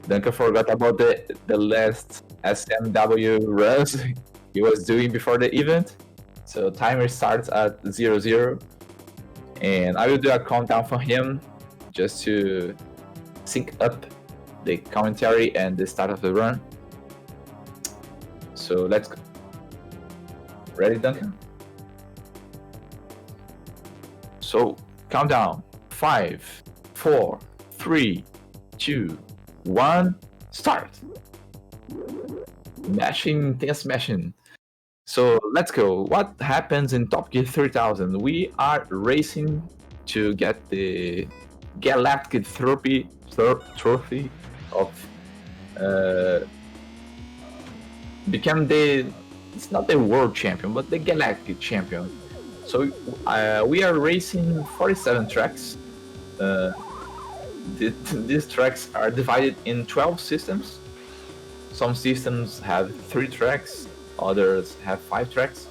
Duncan forgot about the last SMW runs he was doing before the event. So timer starts at 0-0. And I will do a countdown for him just to sync up the commentary and the start of the run. So let's go. Ready, Duncan? So countdown. 5, 4, 3, 2, 1, start. Mashing, smashing. So let's go. What happens in Top Gear 3000? We are racing to get the Galactic trophy of become the, it's not the world champion, but the Galactic champion. So we are racing 47 tracks. These tracks are divided in 12 systems. Some systems have 3 tracks, others have 5 tracks,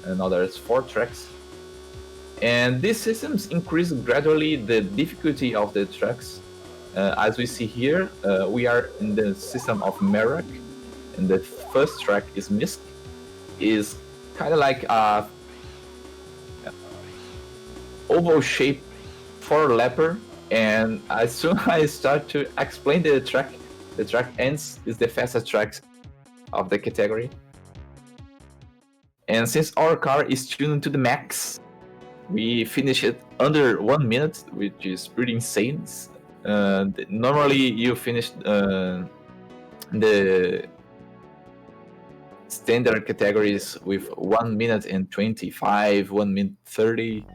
and others 4 tracks. And these systems increase gradually the difficulty of the tracks. As we see here, we are in the system of Merak, and the first track is Misk. Is kind of like a oval-shaped 4-lapper, and as soon as I start to explain the track ends is the fastest track of the category. And since our car is tuned to the max, we finish it under 1 minute, which is pretty insane. Normally you finish the standard categories with 1 minute and 25, 1 minute 30,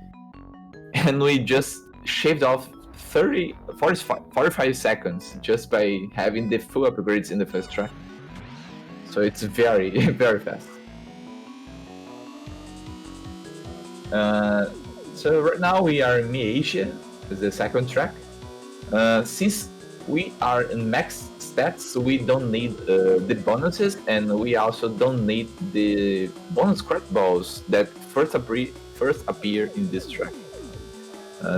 and we just shaved off 45 seconds just by having the full upgrades in the first track. So it's very, very fast. So right now we are in Asia, the second track. Since we are in max stats, we don't need the bonuses, and we also don't need the bonus credit balls that first appear in this track.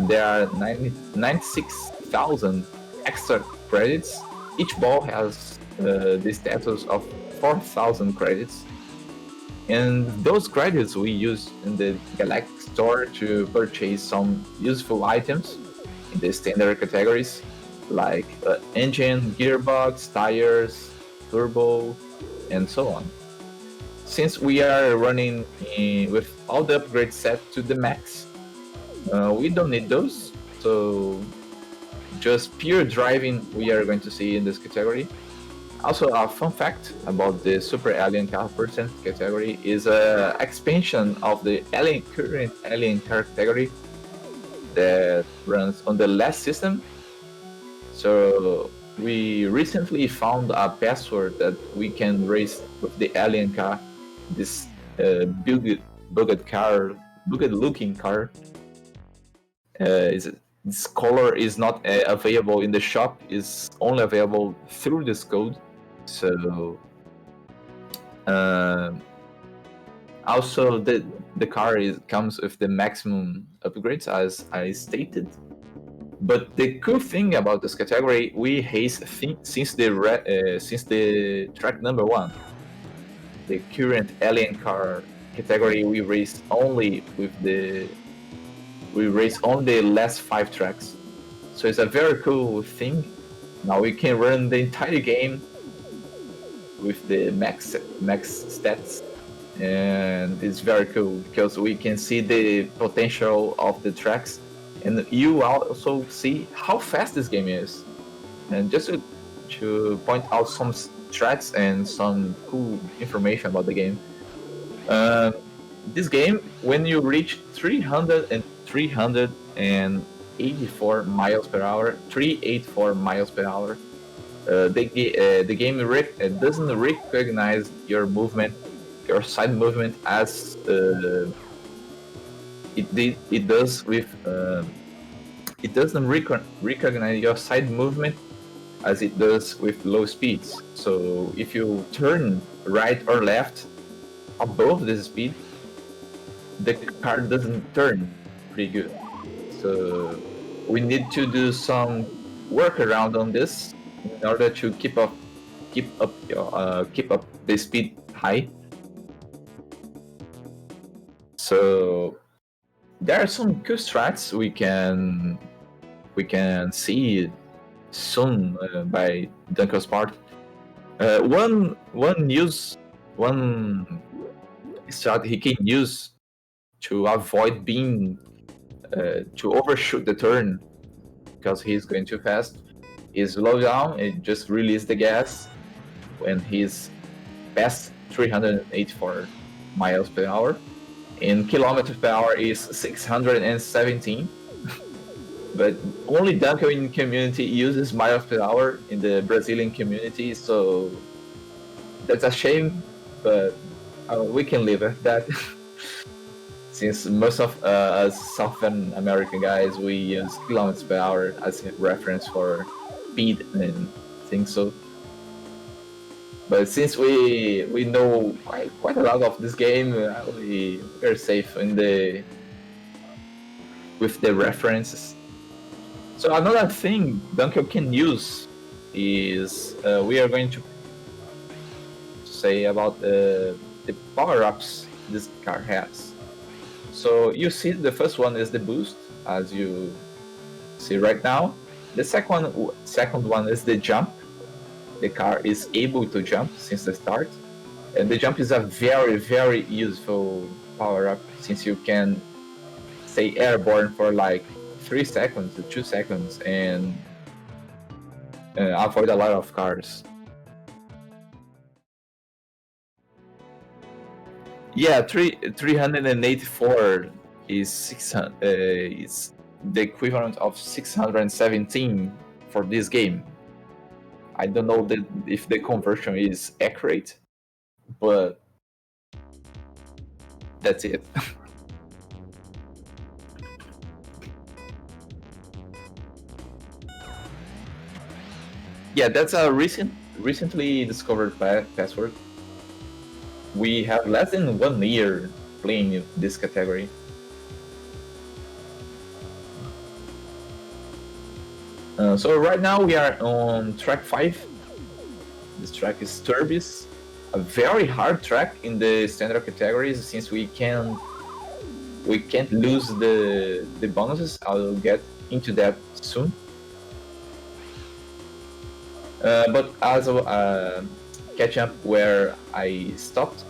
There are 96,000 extra credits. Each ball has the status of 4,000 credits. And those credits we use in the Galactic store to purchase some useful items in the standard categories, like engine, gearbox, tires, turbo, and so on. Since we are running with all the upgrades set to the max, we don't need those, so just pure driving we are going to see in this category. Also, a fun fact about the superaliencar percent category is an expansion of the current alien car category that runs on the last system. So we recently found a password that we can race with the alien car, this bugged looking car. This color is not available in the shop, is only available through this code. So also the car comes with the maximum upgrades, as I stated. But the cool thing about this category, we haste since the track number 1, the current alien car category, we race only the last 5 tracks. So it's a very cool thing. Now we can run the entire game with the max stats, and it's very cool because we can see the potential of the tracks, and you also see how fast this game is. And just to point out some stats and some cool information about the game, this game, when you reach 384 miles per hour, 384 miles per hour, the game doesn't recognize your movement, your side movement, as it does with it doesn't recognize your side movement as it does with low speeds. So if you turn right or left above the speed, the car doesn't turn pretty good. So we need to do some workaround on this in order to keep up the speed high. So there are some cool strats we can see soon by Dunkel's part. One strat he can use to avoid being to overshoot the turn because he's going too fast is slow down and just release the gas when he's past 384 miles per hour. In kilometers per hour is 617. But only Dunkel in community uses miles per hour in the Brazilian community, so that's a shame, but we can live with that. Since most of us Southern American guys, we use kilometers per hour as a reference for speed and things so. But since we know quite a lot of this game, we're safe with the references. So another thing Dunkel can use is we are going to say about the power-ups this car has. So you see the first one is the boost, as you see right now. The second one is the jump. The car is able to jump since the start. And the jump is a very, very useful power-up since you can stay airborne for like 3 seconds to 2 seconds and avoid a lot of cars. Yeah, 384 is the equivalent of 617 for this game. I don't know if the conversion is accurate, but that's it. Yeah, that's a recently discovered password. We have less than 1 year playing this category. So right now we are on track 5. This track is Turbis, a very hard track in the standard categories since we can't lose the bonuses. I'll get into that soon. But as catch up where I stopped,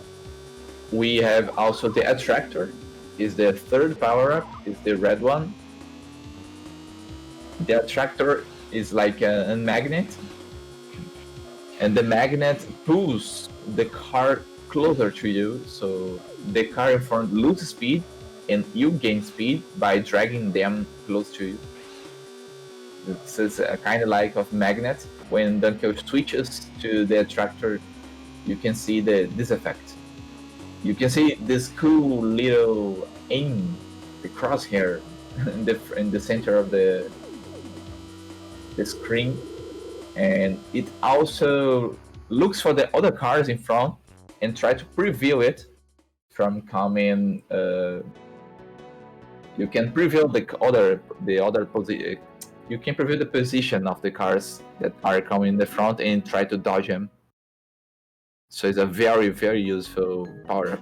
we have also the attractor. Is the third power up. Is the red one. The attractor is like a magnet, and the magnet pulls the car closer to you, so the car in front loses speed, and you gain speed by dragging them close to you. This is a kind of like of magnet. When Dunkel switches to the attractor, you can see this effect. You can see this cool little aim, the crosshair, in the center of the screen, and it also looks for the other cars in front and try to preview it from coming. You can preview the other position. You can preview the position of the cars that are coming in the front and try to dodge them. So it's a very, very useful power-up.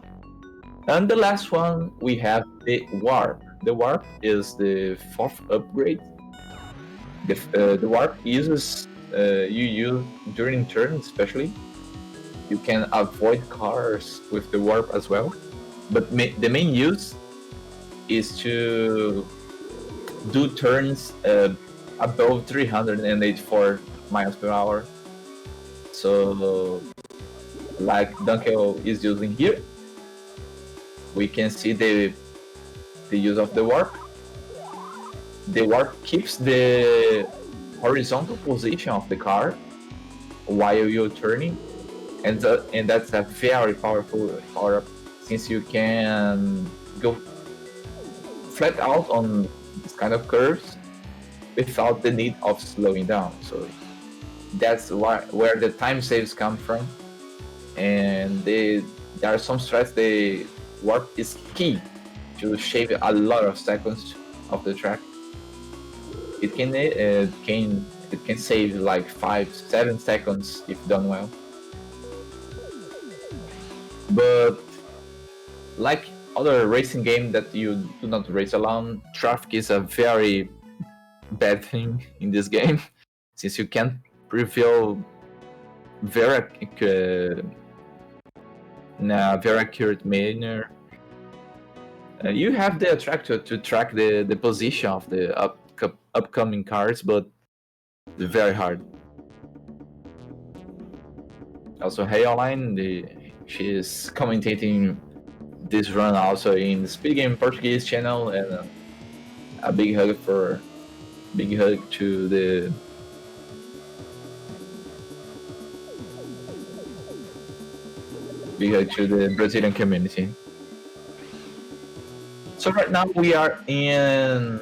And the last one, we have the Warp. The Warp is the 4th upgrade. The Warp uses you use during turn, especially. You can avoid cars with the Warp as well. But the main use is to do turns above 384 miles per hour. So, like Dunkel is using here, we can see the use of the warp. The warp keeps the horizontal position of the car while you're turning, and that's a very powerful power-up since you can go flat out on this kind of curves without the need of slowing down. So that's where the time saves come from. And there are some strats. The warp is key to shave a lot of seconds of the track. It can It can save like 5-7 seconds if done well. But like other racing game that you do not race alone, traffic is a very bad thing in this game, since you can't prevail very in a very accurate manner. You have the attractor to track the position of the upcoming cars, but it's very hard. Also, Hey Online, she's commentating this run also in the Speed Game Portuguese channel, and a big hug to the Brazilian community. So right now we are in,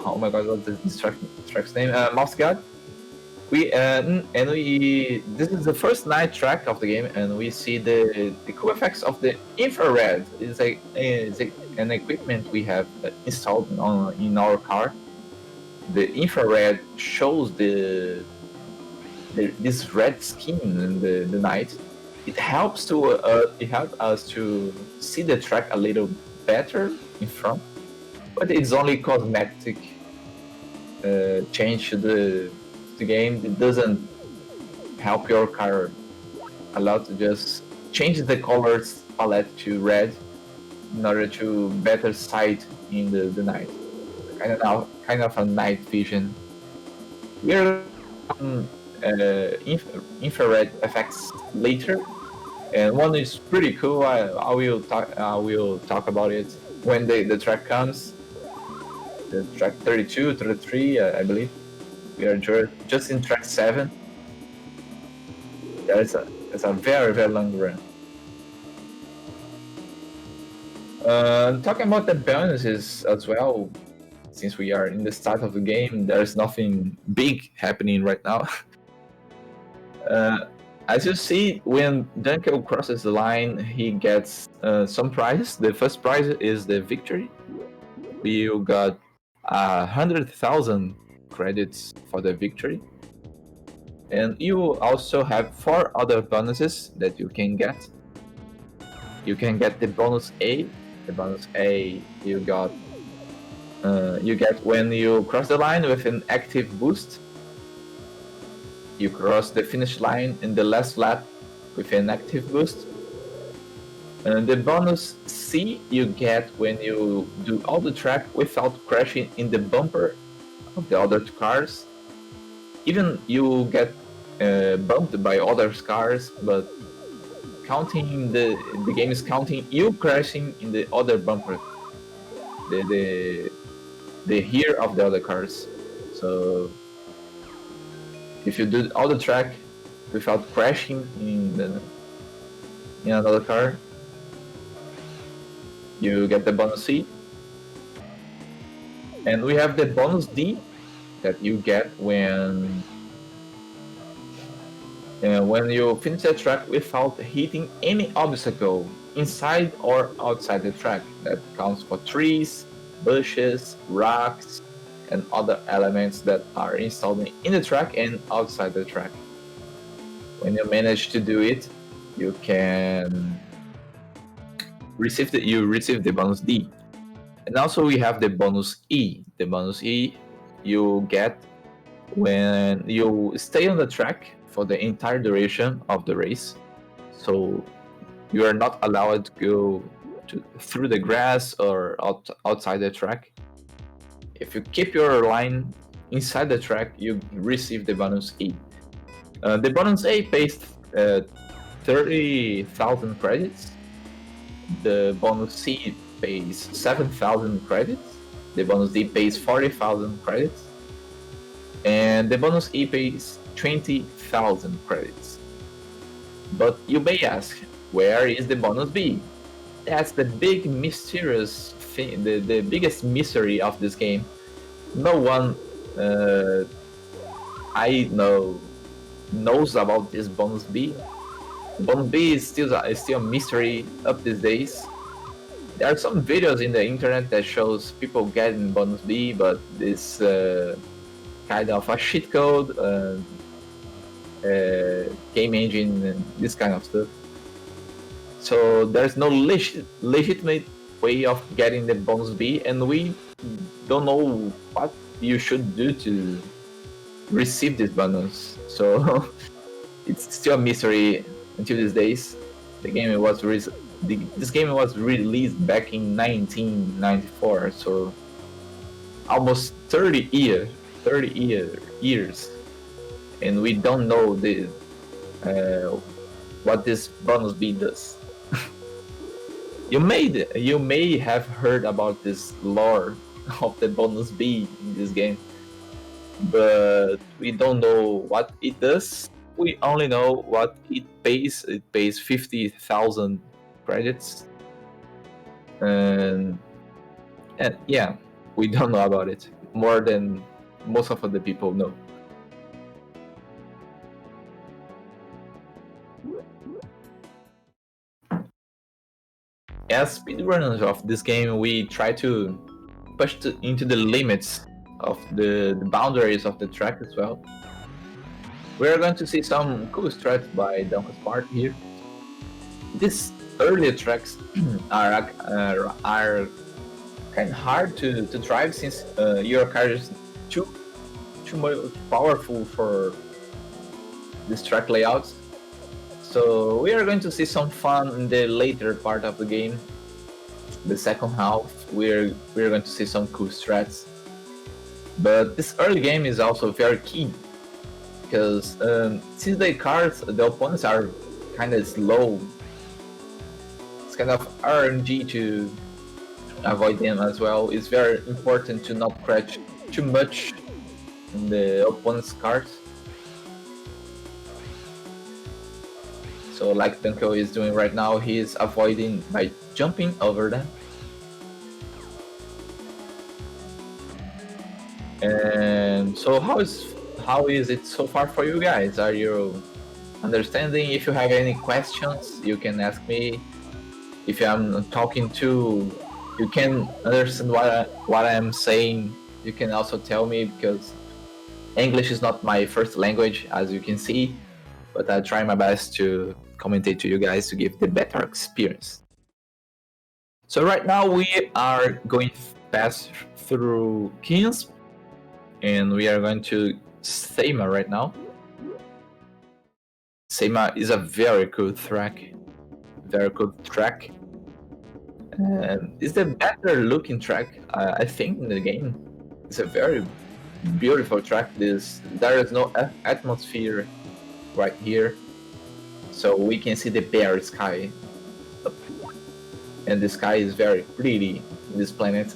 oh my god, what's this track's name? Moscow. This is the first night track of the game, and we see the cool effects of the infrared. It's an equipment we have installed in our car. The infrared shows this red skin in the night. It helps us to see the track a little better in front, but it's only cosmetic change to the game. It doesn't help your car a lot. To just change the colors palette to red in order to better sight in the night. Kind of a night vision. We're infrared effects later, and one is pretty cool. I will talk about it when the track comes. The track 32, 33, I believe. We are just in track 7. It's a very, very long run. Talking about the bonuses as well, since we are in the start of the game, there's nothing big happening right now. As you see, when Dunkel crosses the line, he gets some prizes. The first prize is the victory. You got 100,000 credits for the victory, and you also have 4 other bonuses that you can get. You can get the bonus A. The bonus A you get when you cross the line with an active boost. You cross the finish line in the last lap with an active boost. And the bonus C you get when you do all the track without crashing in the bumper of the other cars. Even you get bumped by other cars, but counting the game is counting you crashing in the other bumper, the rear of the other cars. So if you do all the track without crashing in another car, you get the bonus C. And we have the bonus D that you get when you finish the track without hitting any obstacle inside or outside the track. That counts for trees, bushes, rocks, and other elements that are installed in the track and outside the track. When you manage to do it, you can receive the bonus D. And also we have the bonus E. The bonus E you get when you stay on the track for the entire duration of the race. So you are not allowed to go through the grass or outside the track. If you keep your line inside the track, you receive the bonus E. The bonus A pays 30,000 credits. The bonus C pays 7,000 credits. The bonus D pays 40,000 credits. And the bonus E pays 20,000 credits. But you may ask, where is the bonus B? That's the big mysterious thing, the biggest mystery of this game. No one I know knows about this bonus B. Bonus B is still a mystery up these days. There are some videos in the internet that shows people getting bonus B, but this kind of a cheat code, game engine, and this kind of stuff. So there's no legitimate way of getting the bonus B, and we don't know what you should do to receive this bonus. So it's still a mystery until these days. The game was this game was released back in 1994, so almost 30 years, and we don't know what this bonus B does. You may have heard about this lore of the bonus B in this game, but we don't know what it does. We only know what it pays. It pays 50,000 credits, and yeah, we don't know about it more than most of the people know. As speedrunners of this game, we try to push into the limits of the boundaries of the track as well. We're going to see some cool strats by DunkelGotik here. These earlier tracks are kind of hard to drive since your car is too much powerful for this track layouts. So we are going to see some fun in the later part of the game. The second half, we're going to see some cool strats. But this early game is also very key because since the opponents are kind of slow, it's kind of RNG to avoid them as well. It's very important to not crash too much in the opponent's cars. So like Dunkel is doing right now, he is avoiding by jumping over them. And so how is it so far for you guys? Are you understanding? If you have any questions, you can ask me. If I'm talking to, you can understand what I'm saying. You can also tell me, because English is not my first language, as you can see, but I try my best to commentate to you guys to give the better experience. So right now we are going pass through Kings, and we are going to Seima right now. Seima is a very cool track. And it's the better looking track, I think, in the game. It's a very beautiful track. There is no atmosphere right here, so we can see the bare sky, and the sky is very pretty in this planet.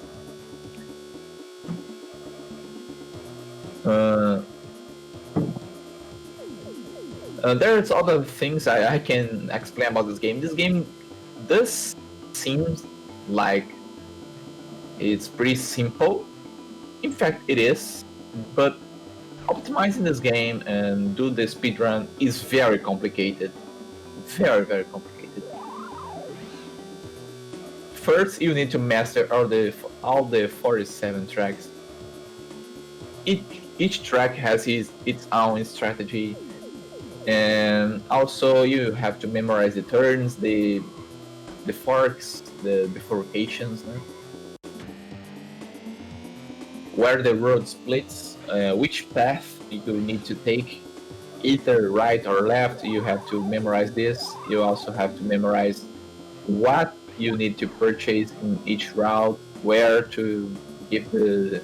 There's other things I can explain about this game. This seems like it's pretty simple. In fact, it is, but optimizing this game and do the speedrun is very complicated. Very, very complicated. First, you need to master all the 47 tracks. Each track has its own strategy, and also you have to memorize the turns, the forks, the bifurcations, where the road splits, which path you need to take, either right or left. You have to memorize this. You also have to memorize what you need to purchase in each route, where to give the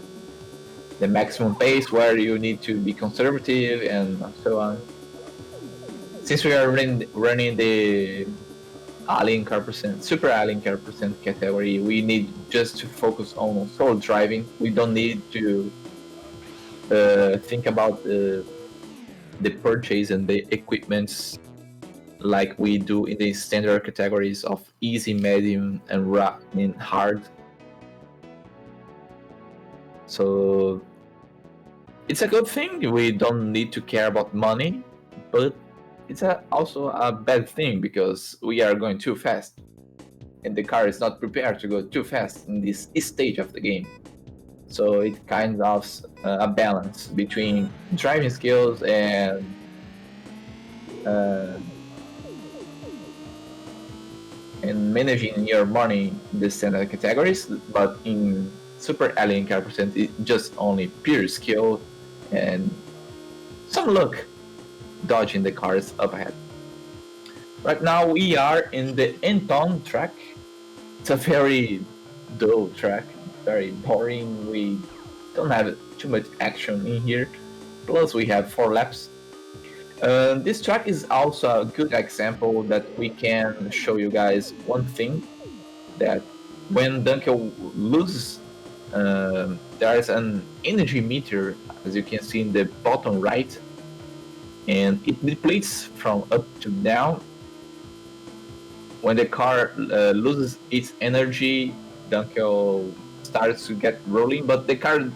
maximum pace, where you need to be conservative, and so on. Since we are running the superaliencar percent category, we need just to focus on solo driving. We don't need to think about the purchase and the equipments like we do in the standard categories of easy, medium, and hard. So it's a good thing. We don't need to care about money, but it's also a bad thing because we are going too fast, and the car is not prepared to go too fast in this stage of the game. So it kind of a balance between driving skills uh, and managing your money in the standard categories. But in Super Alien Car Percent, it's just only pure skill and some luck dodging the cars up ahead. Right now we are in the Enton track. It's a very dull track, very boring. We don't have too much action in here. Plus we have 4 laps. This track is also a good example that we can show you guys one thing, that when Dunkel loses, there is an energy meter, as you can see in the bottom right, and it depletes from up to down. When the car loses its energy, Dunkel starts to get rolling, but the car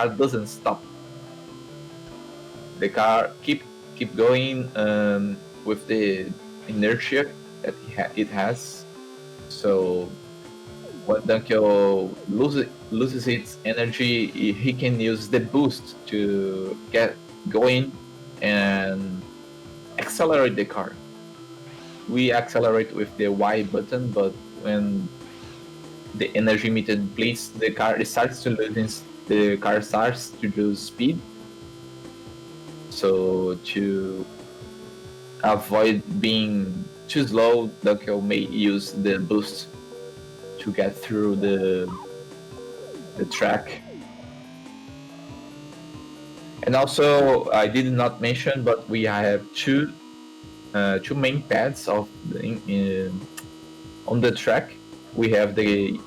doesn't stop. The car keep going with the inertia that it has. So when Dunkel loses its energy, he can use the boost to get going and accelerate the car. We accelerate with the Y button, but when the energy meter depletes, the car starts to lose speed. So to avoid being too slow, Dunkel may use the boost to get through the track. And also, I did not mention, but we have two main pads of on the track. We have the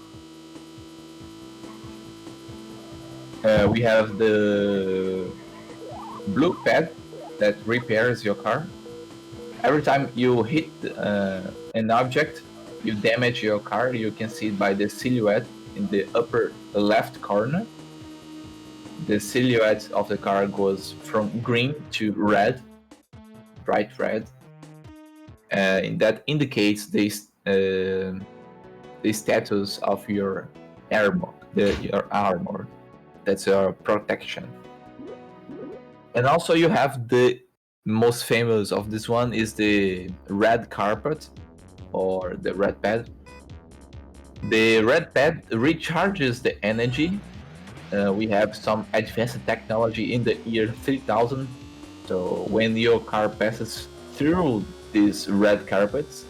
blue pad that repairs your car. Every time you hit an object, you damage your car. You can see it by the silhouette in the upper left corner. The silhouette of the car goes from green to red, bright red. And that indicates the status of your armor, your armor. That's your protection. And also you have the most famous of this one is the red carpet or the red pad. The red pad recharges the energy. We have some advanced technology in the year 3000. So when your car passes through these red carpets,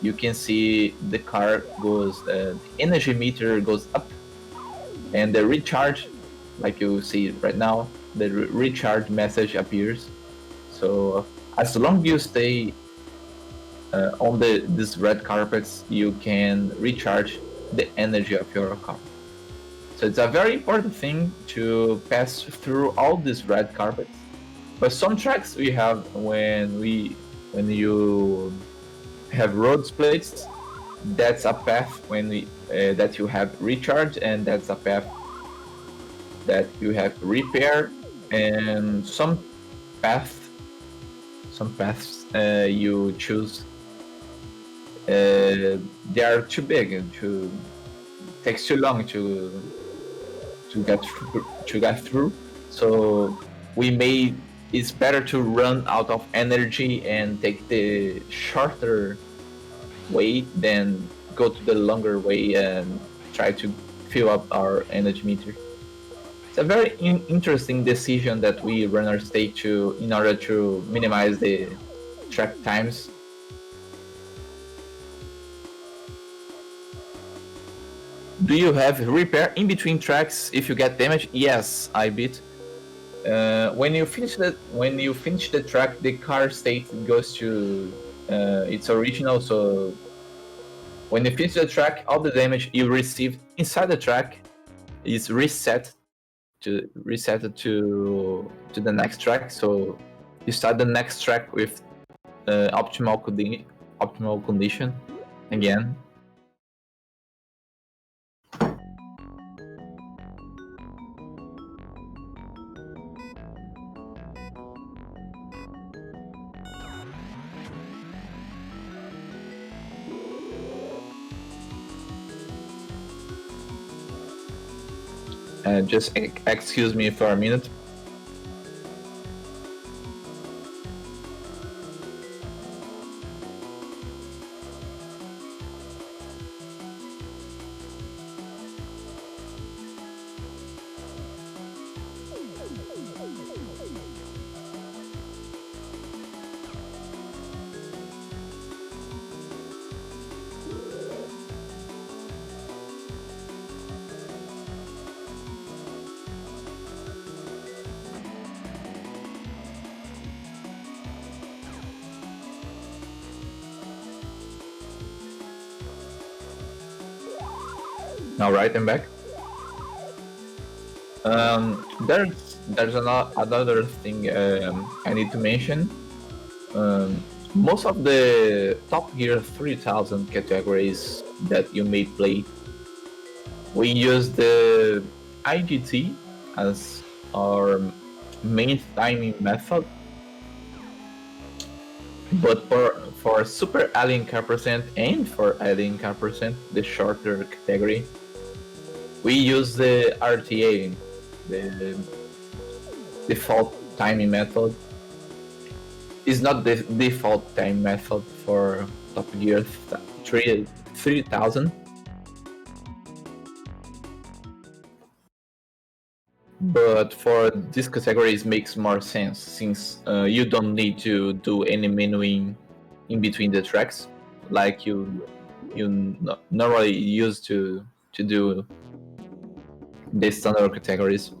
you can see the car goes, the energy meter goes up, and the recharge, like you see right now, the recharge message appears. So as long as you stay on these red carpets, you can recharge the energy of your car. So it's a very important thing to pass through all these red carpets. But some tracks we have when you have road splits, that's a path that you have recharge, and that's a path that you have repair, and some paths you choose they are too big, takes too long to get through. So it's better to run out of energy and take the shorter way than go to the longer way and try to fill up our energy meter. It's a very interesting decision that we runners take in order to minimize the track times. Do you have repair in between tracks if you get damaged? Yes, I beat. When you finish the track, the car state goes to its original. So when you finish the track, all the damage you received inside the track is reset to the next track. So you start the next track with optimal condition again. Just excuse me for a minute. All right, I'm back. There's another thing I need to mention. Most of the Top Gear 3000 categories that you may play, we use the IGT as our main timing method. But for Super Alien Car Percent and for Alien Car Percent, the shorter category, we use the RTA, the default timing method. It's not the default time method for Top Gear 3000. But for this category, it makes more sense since you don't need to do any menuing in between the tracks like you normally used to do the standard categories.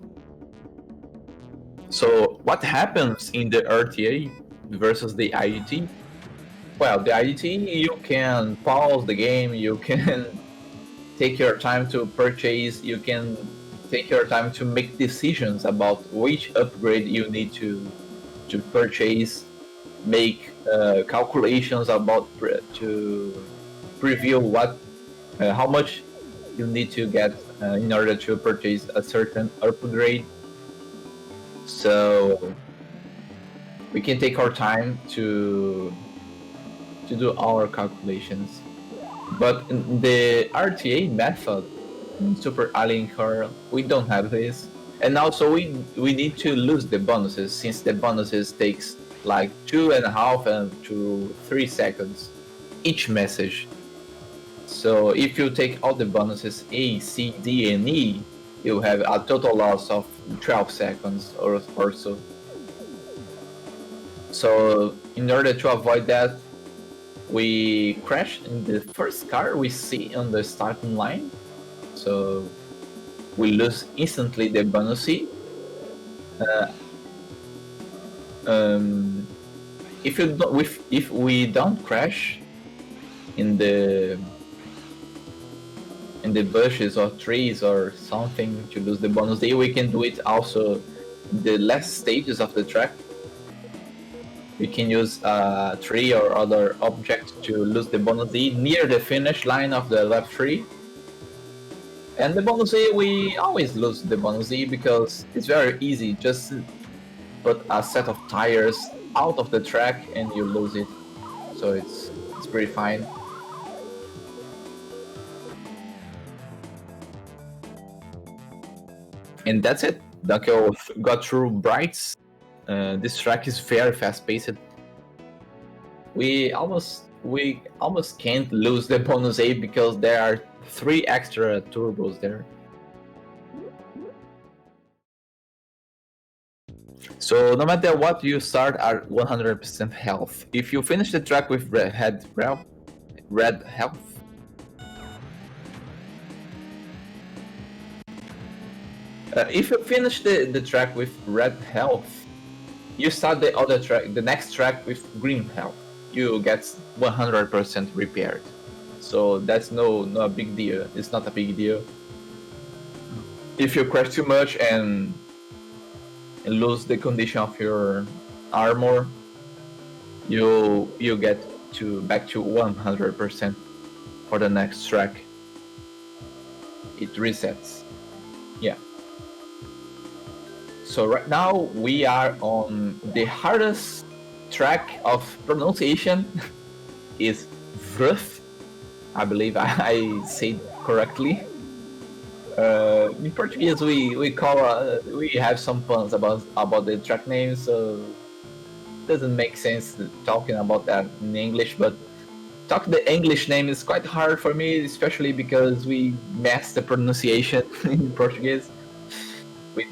So what happens in the RTA versus the IGT? Well, the IGT, you can pause the game, you can take your time to purchase, you can take your time to make decisions about which upgrade you need to purchase, make calculations about to preview what how much you need to get in order to purchase a certain upgrade. So we can take our time to do our calculations. But in the RTA method in Super Alien Car, we don't have this. And also we need to lose the bonuses since the bonuses takes like 2.5 to 3 seconds each message. So if you take all the bonuses A, C, D, and E, you have a total loss of 12 seconds or so. So in order to avoid that, we crash in the first car we see on the starting line. So we lose instantly the bonus E. If we don't crash in the bushes or trees or something to lose the bonus D, we can do it also in the last stages of the track. We can use a tree or other object to lose the bonus D near the finish line of the lap 3. And the bonus D, we always lose the bonus D because it's very easy. Just put a set of tires out of the track and you lose it. So it's pretty fine. And that's it. Dunkel got through Brights. This track is very fast-paced. We almost can't lose the bonus A because there are 3 extra turbos there. So no matter what, you start at 100% health. If you finish the track with red health, if you finish the track with red health, you start the next track with green health. You get 100% repaired. So that's no big deal. It's not a big deal. If you crash too much and lose the condition of your armor, you get back to 100% for the next track. It resets. Yeah. So right now we are on the hardest track of pronunciation is Vrth. I believe I said correctly. In Portuguese, we call we have some puns about the track names, so it doesn't make sense talking about that in English. But talk the English name is quite hard for me, especially because we mess the pronunciation in Portuguese. We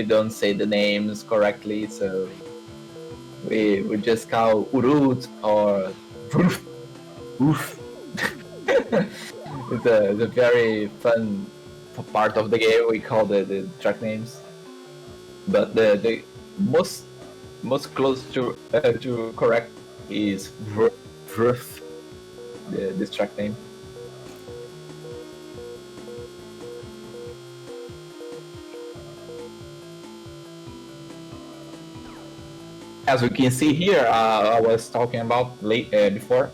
don't say the names correctly, so we just call urut or oof. Oof. It's a very fun part of the game. We call the track names, but the most most close to correct is Vrf, this track name. As we can see here, I was talking about before.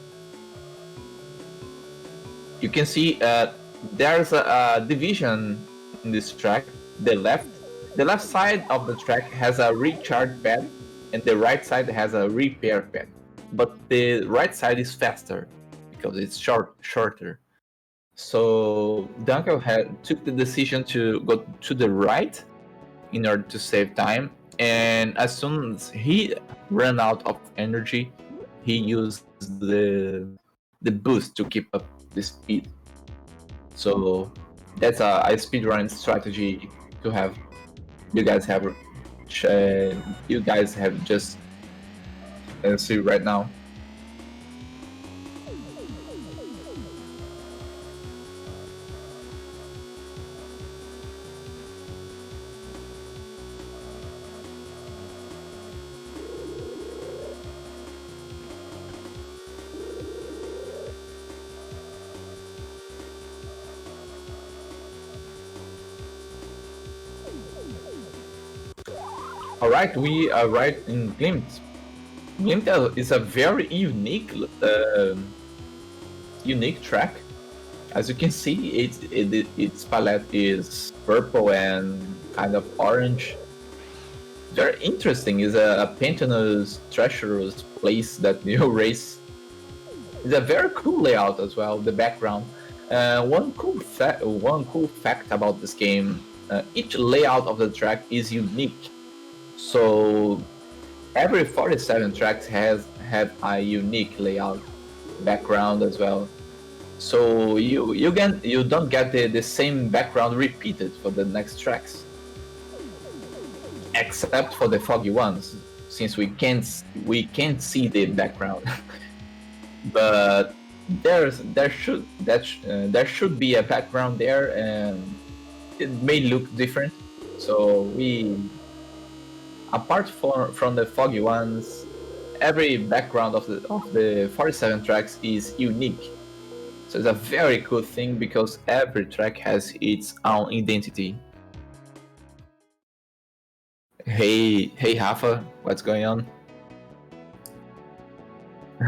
You can see there's a division in this track. The left side of the track has a recharge pad, and the right side has a repair pad. But the right side is faster because it's shorter. So Dunkel took the decision to go to the right in order to save time. And as soon as he ran out of energy, he used the boost to keep up the speed. So that's a speedrun strategy to have. You guys have just see right now. All right, we arrived in Glimt. Glimt is a very unique track. As you can see, its palette is purple and kind of orange. Very interesting. Is a pantanus, treacherous place that you race. It's a very cool layout as well. The background. One cool fact about this game: each layout of the track is unique. So every 47 tracks have a unique layout background as well. So you don't get the same background repeated for the next tracks, except for the foggy ones, since we can't see the background. But there should be a background there, and it may look different. So apart from the foggy ones, every background of the 47 tracks is unique. So it's a very cool thing because every track has its own identity. Hey Rafa, what's going on?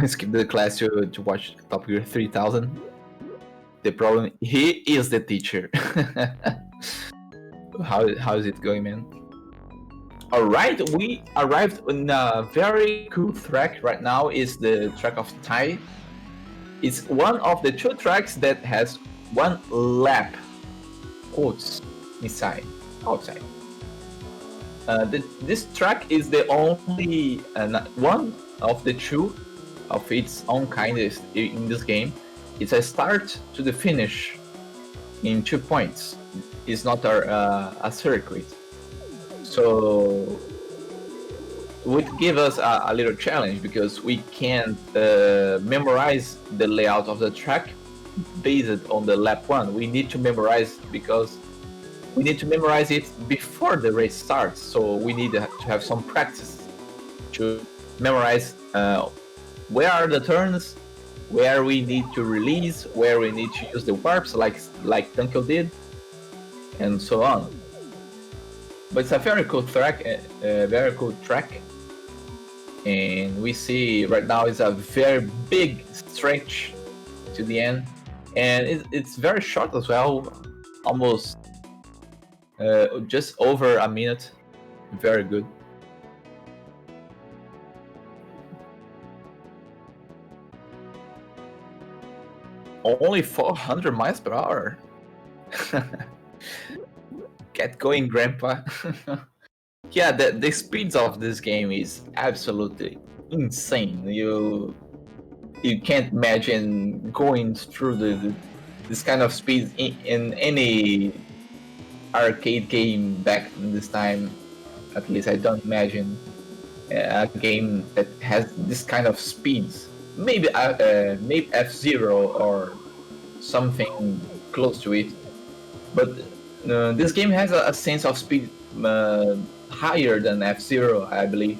Skip the class to watch Top Gear 3000. The problem, he is the teacher. How is it going, man? Alright, we arrived in a very cool track right now. Is the track of Thai. It's one of the two tracks that has one lap quotes outside. This track is the only one of the two of its own kind in this game. It's a start to the finish in 2 points. It's not a circuit. So it would give us a little challenge because we can't memorize the layout of the track based on the lap one. We need to memorize because we need to memorize it before the race starts. So we need to have some practice to memorize where are the turns, where we need to release, where we need to use the warps like Dunkel did, and so on. But it's a very cool track, and we see right now it's a very big stretch to the end, and it's very short as well, almost just over a minute. Very good. Only 400 miles per hour. Get going, Grandpa. Yeah, the speeds of this game is absolutely insane. You can't imagine going through this kind of speed in any arcade game back in this time. At least I don't imagine a game that has this kind of speeds. Maybe F-Zero or something close to it, but this game has a sense of speed higher than F-Zero, I believe,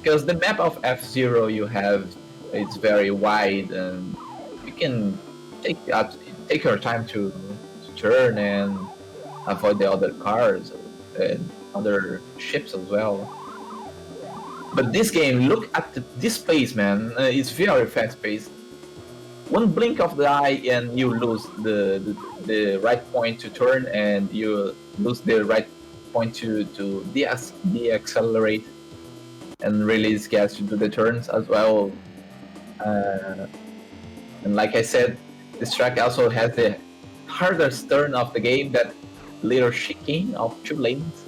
because the map of F-Zero you have it's very wide and you can take your time to turn and avoid the other cars and other ships as well. But this game, look at this pace, man. It's very fast paced. One blink of the eye and you lose the right point to turn, and you lose the right point to deaccelerate and release gas to do the turns as well. And like I said, this track also has the hardest turn of the game, that little chicane of 2 lanes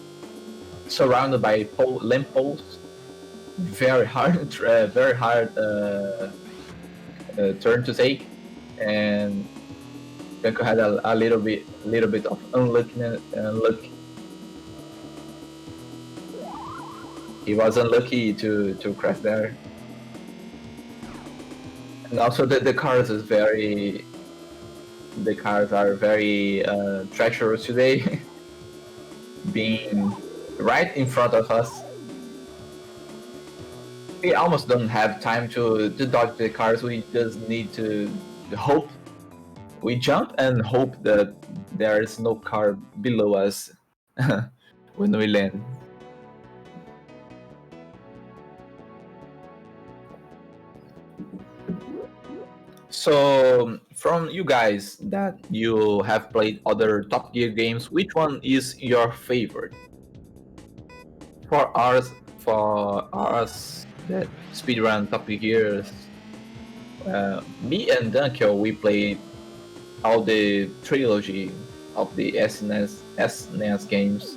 surrounded by lamp posts. Very hard turn to take, and Benko had a little bit of unluck. He was unlucky to crash there. And also the cars are very treacherous today, being right in front of us. We almost don't have time to dodge the cars. We just need to hope. We jump and hope that there is no car below us when we land. So, from you guys that you have played other Top Gear games, which one is your favorite? For us that speedrun Top Gear, me and Dunkel, we played all the trilogy of the SNES games,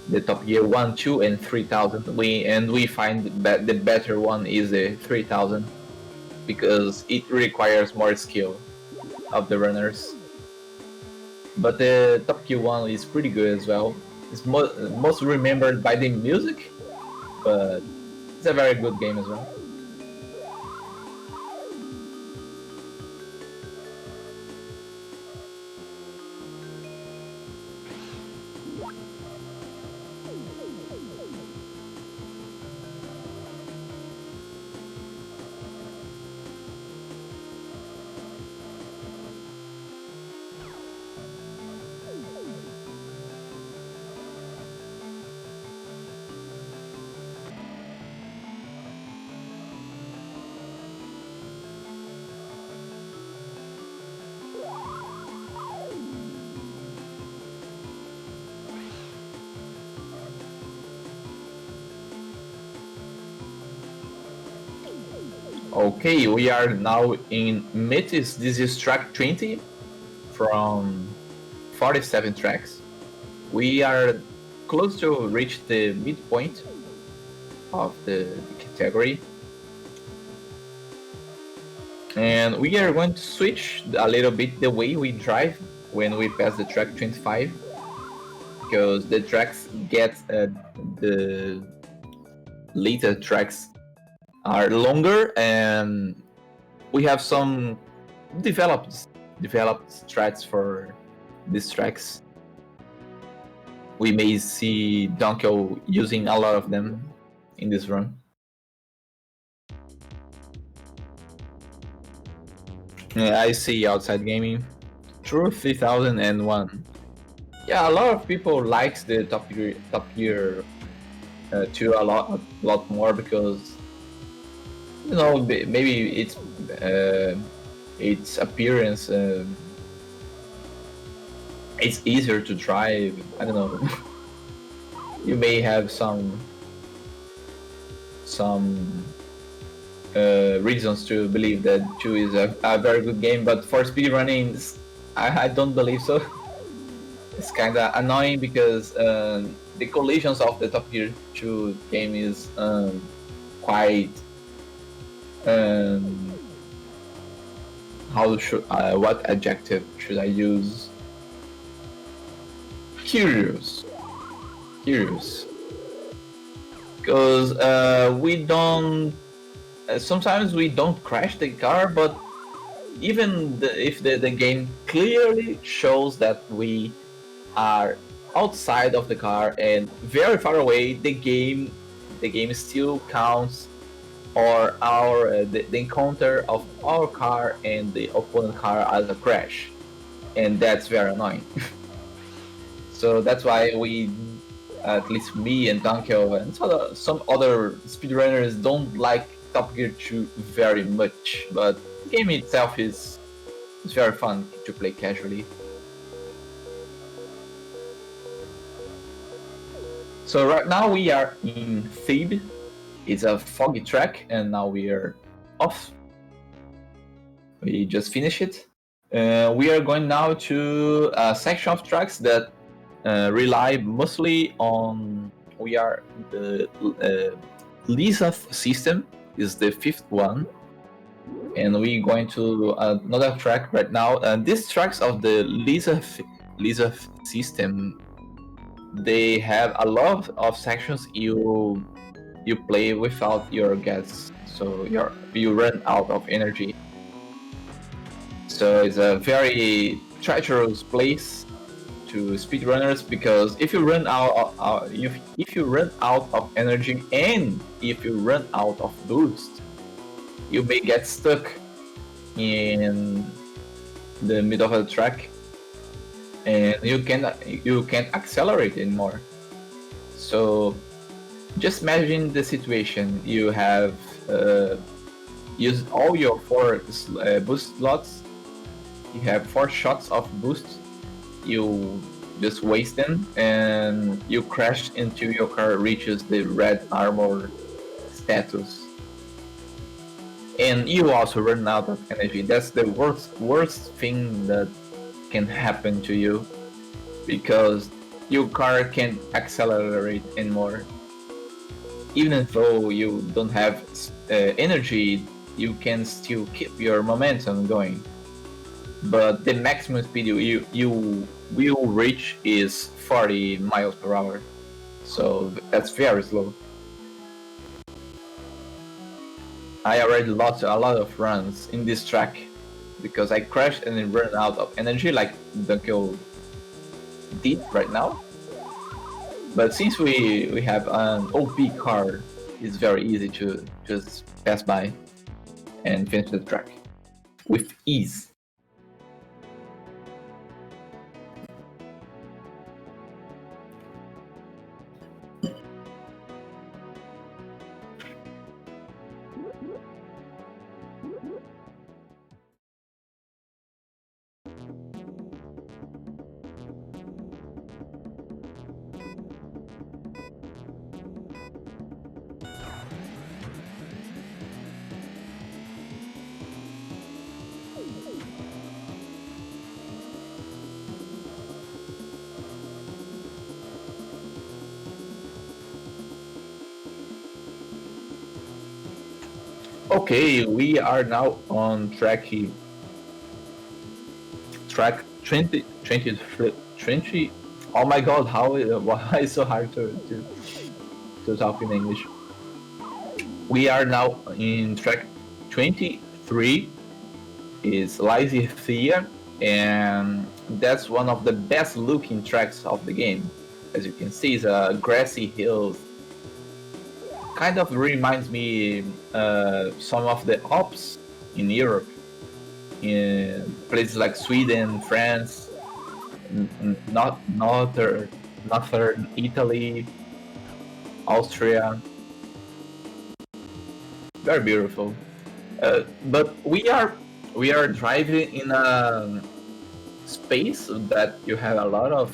the Top Gear 1, 2, and 3000. We find that the better one is the 3000 because it requires more skill of the runners. But the Top Gear 1 is pretty good as well. It's most remembered by the music, but it's a very good game as well. Okay, we are now in Metis. This is track 20 from 47 tracks. We are close to reach the midpoint of the category. And we are going to switch a little bit the way we drive when we pass the track 25, because the tracks get the later tracks are longer, and we have some developed strats for these tracks. We may see Dunkel using a lot of them in this run. Yeah, I see Outside Gaming. True 3001. Yeah, a lot of people likes the Top Gear 2 a lot more because, you know, maybe its appearance, it's easier to drive. I don't know. You may have some reasons to believe that 2 is a very good game, but for speedrunning, I don't believe so. it's kind of annoying because the collisions of the Top Gear 2 game is quite what adjective should I use? Curious, because we don't. Sometimes we don't crash the car, but even if the game clearly shows that we are outside of the car and very far away, the game still counts or the encounter of our car and the opponent car as a crash, and that's very annoying. So that's why we, at least me and Dunkel and some other speedrunners, don't like Top Gear 2 very much, but the game itself is very fun to play casually. So right now we are in Thebe. It's a foggy track, and now we are off. We just finished it. We are going now to a section of tracks that rely mostly on. We are the Lisa system is the fifth one, and we're going to another track right now. And these tracks of the Lisa system, they have a lot of sections you play without your gas, so you run out of energy. So it's a very treacherous place to speedrunners, because if you run out of energy and if you run out of boost, you may get stuck in the middle of the track and you can't accelerate anymore. So just imagine the situation: you have used all your 4 boost slots, you have 4 shots of boost, you just waste them and you crash until your car reaches the red armor status, and you also run out of energy. That's the worst thing that can happen to you, because your car can't accelerate anymore. Even though you don't have energy, you can still keep your momentum going. But the maximum speed you will reach is 40 miles per hour. So that's very slow. I already lost a lot of runs in this track because I crashed and then ran out of energy, like Dunkel did right now. But since we have an OP car, it's very easy to just pass by and finish the track with ease. Okay, we are now on track 20. Oh my god, why is so hard to talk in English? We are now in track 23. It's Lazy Thea, and that's one of the best looking tracks of the game. As you can see, it's a grassy hill. Kind of reminds me some of the Alps in Europe, in places like Sweden, France, northern Italy, Austria. Very beautiful. But we are driving in a space that you have a lot of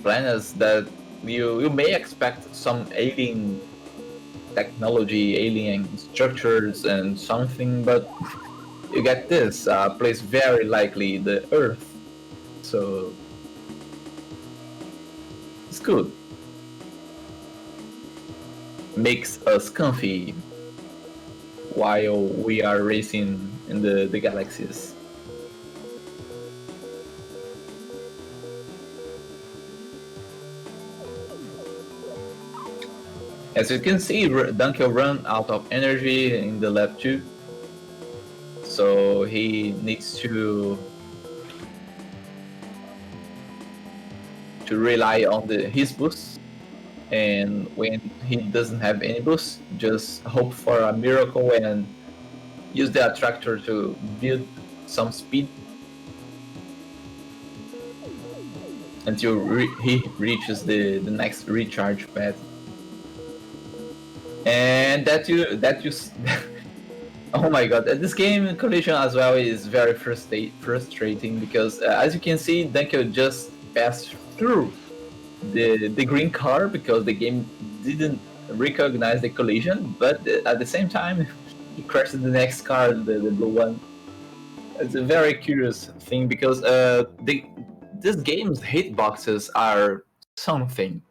planets that you may expect some alien technology, alien structures and something, but you get this place very likely the Earth. So it's good. Makes us comfy while we are racing in the galaxies. As you can see, Dunkel ran out of energy in the lap 2. So he needs to rely on his boost. And when he doesn't have any boost, just hope for a miracle and use the attractor to build some speed until he reaches the next recharge pad. And that you oh my god, this game collision as well is very frustrating because as you can see, Dunkel just passed through the green car because the game didn't recognize the collision, but at the same time he crashed the next car, the blue one. It's a very curious thing because this game's hitboxes are something.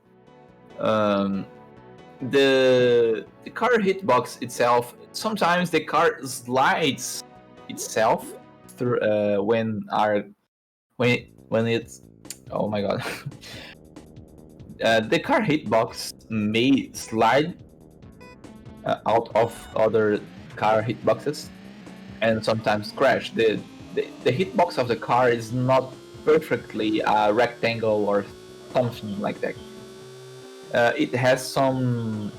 The car hitbox itself, sometimes the car slides itself through when it's, oh my god. The car hitbox may slide out of other car hitboxes and sometimes crash. The hitbox of the car is not perfectly a rectangle or something like that. It has some,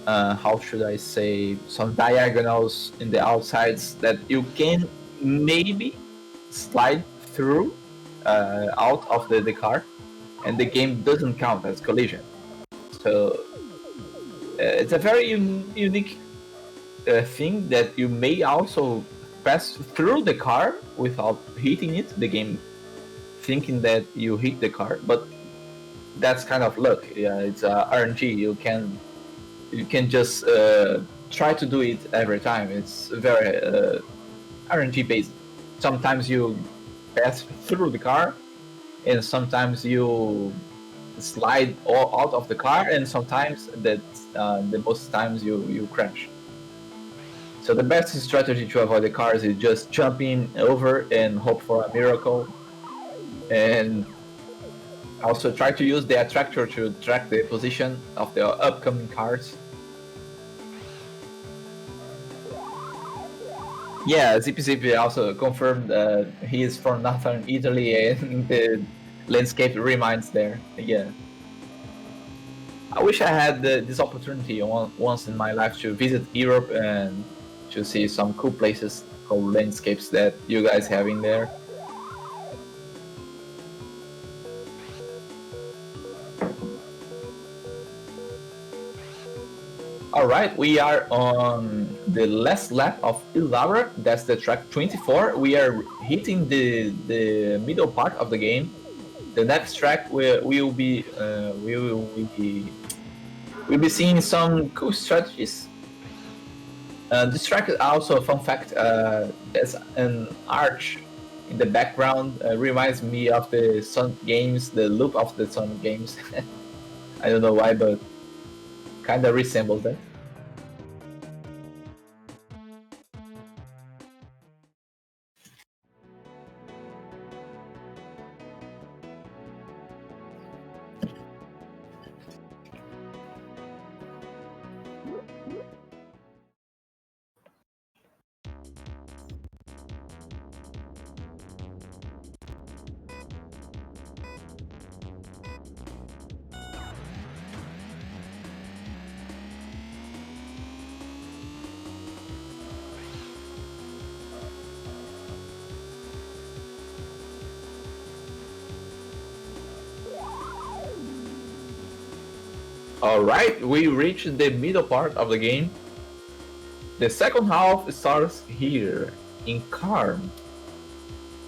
how should I say, some diagonals in the outsides that you can maybe slide through out of the car, and the game doesn't count as collision. So it's a very unique thing that you may also pass through the car without hitting it, the game thinking that you hit the car, but that's kind of luck. Yeah, it's RNG. You can just try to do it every time. It's very RNG based. Sometimes you pass through the car, and sometimes you slide out of the car, and sometimes the most times you crash. So the best strategy to avoid the cars is just jumping over and hope for a miracle, and also try to use the attractor to track the position of the upcoming cars. Yeah, Zippy also confirmed he is from northern Italy and the landscape reminds there. Yeah. I wish I had this opportunity once in my life to visit Europe and to see some cool places, cool landscapes that you guys have in there. Alright, we are on the last lap of Ilara, that's the track 24. We are hitting the middle part of the game. The next track we'll be seeing some cool strategies. This track is also a fun fact, there's an arch in the background, reminds me of the Sonic games, the loop of the Sonic games. I don't know why, but kinda resembles that. Alright, we reached the middle part of the game. The second half starts here, in Karm.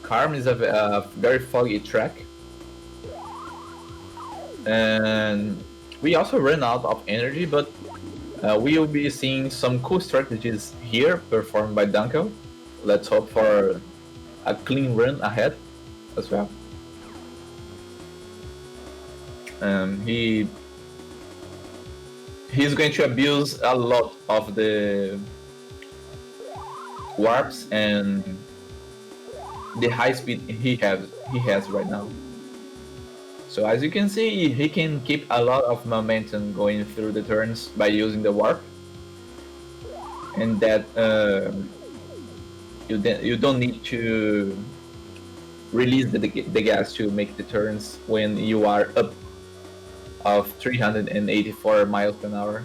Karm is a very foggy track. And we also ran out of energy, but we will be seeing some cool strategies here performed by Dunkel. let's hope for a clean run ahead as well. He's going to abuse a lot of the warps and the high speed he has right now. So as you can see, he can keep a lot of momentum going through the turns by using the warp, and that you don't need to release the gas to make the turns when you are up of 384 miles per hour.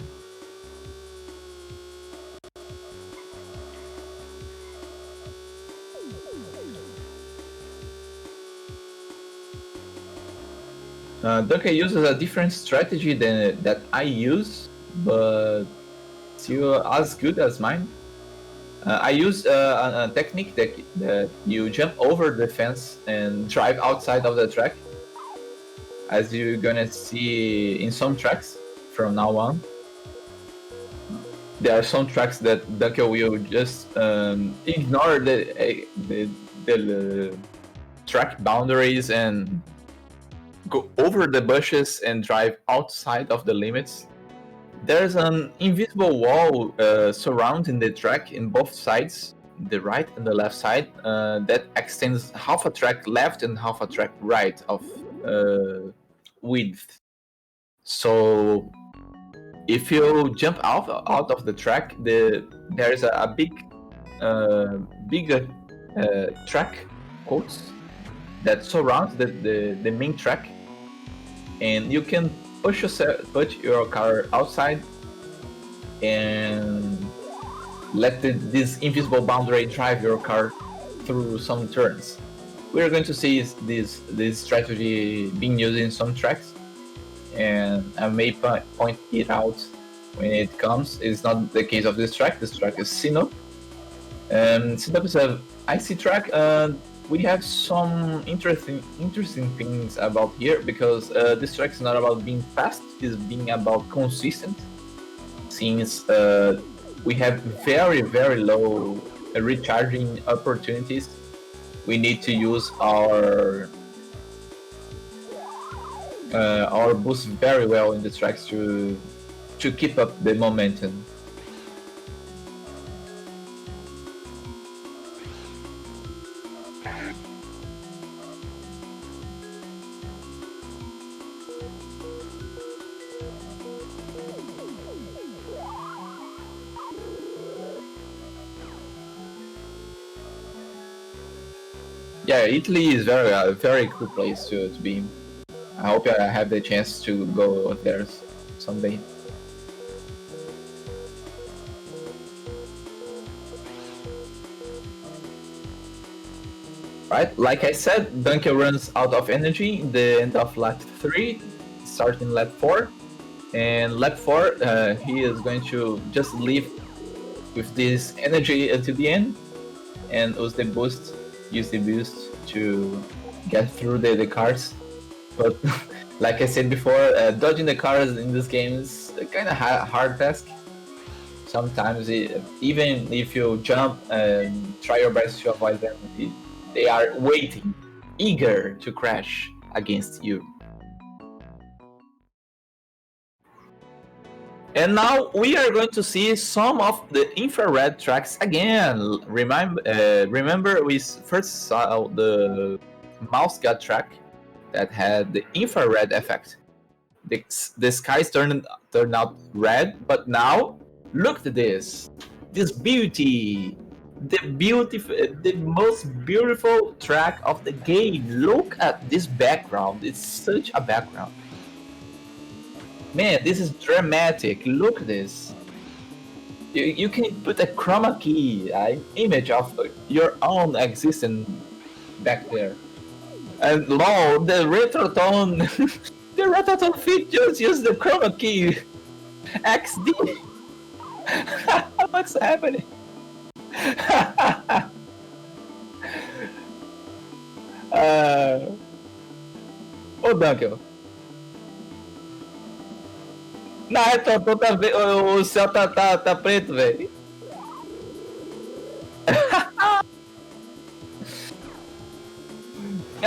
Dunkel uses a different strategy than that I use, but still as good as mine. I use a technique that you jump over the fence and drive outside of the track, as you're gonna see in some tracks from now on. There are some tracks that Dunkel will just ignore the track boundaries and go over the bushes and drive outside of the limits. There's an invisible wall surrounding the track in both sides, the right and the left side, that extends half a track left and half a track right of width. So if you jump out of the track, there is a bigger track quotes that surrounds the main track, and you can put your car outside and let this invisible boundary drive your car through some turns. We're going to see this strategy being used in some tracks, and I may point it out when it comes. It's not the case of this track. This track is Sinop. Sinop is an icy track. We have some interesting things about here, because this track is not about being fast, it's being about consistent. Since we have very low recharging opportunities, we need to use our boost very well in the tracks to keep up the momentum. Yeah, Italy is a very cool place to be. I hope I have the chance to go there someday. Right, like I said, Dunkel runs out of energy in the end of lap 3, starting lap 4. And lap 4, he is going to just leave with this energy until the end and use the boost to get through the cars. But like I said before, dodging the cars in this game is a kind of hard task. Sometimes, even if you jump and try your best to avoid them, they are waiting, eager to crash against you. And now we are going to see some of the infrared tracks again. Remember we first saw the mouse gut track that had the infrared effect. The skies turned out red, but now look at this beauty. The most beautiful track of the game. Look at this background. It's such a background. Man, this is dramatic. Look at this. You can put a chroma key, image of your own existence back there. And lol, the Retrothon, the Retrothon features use the chroma key. XD. What's happening? Ô, Dunkel. Não, o céu tá preto, velho.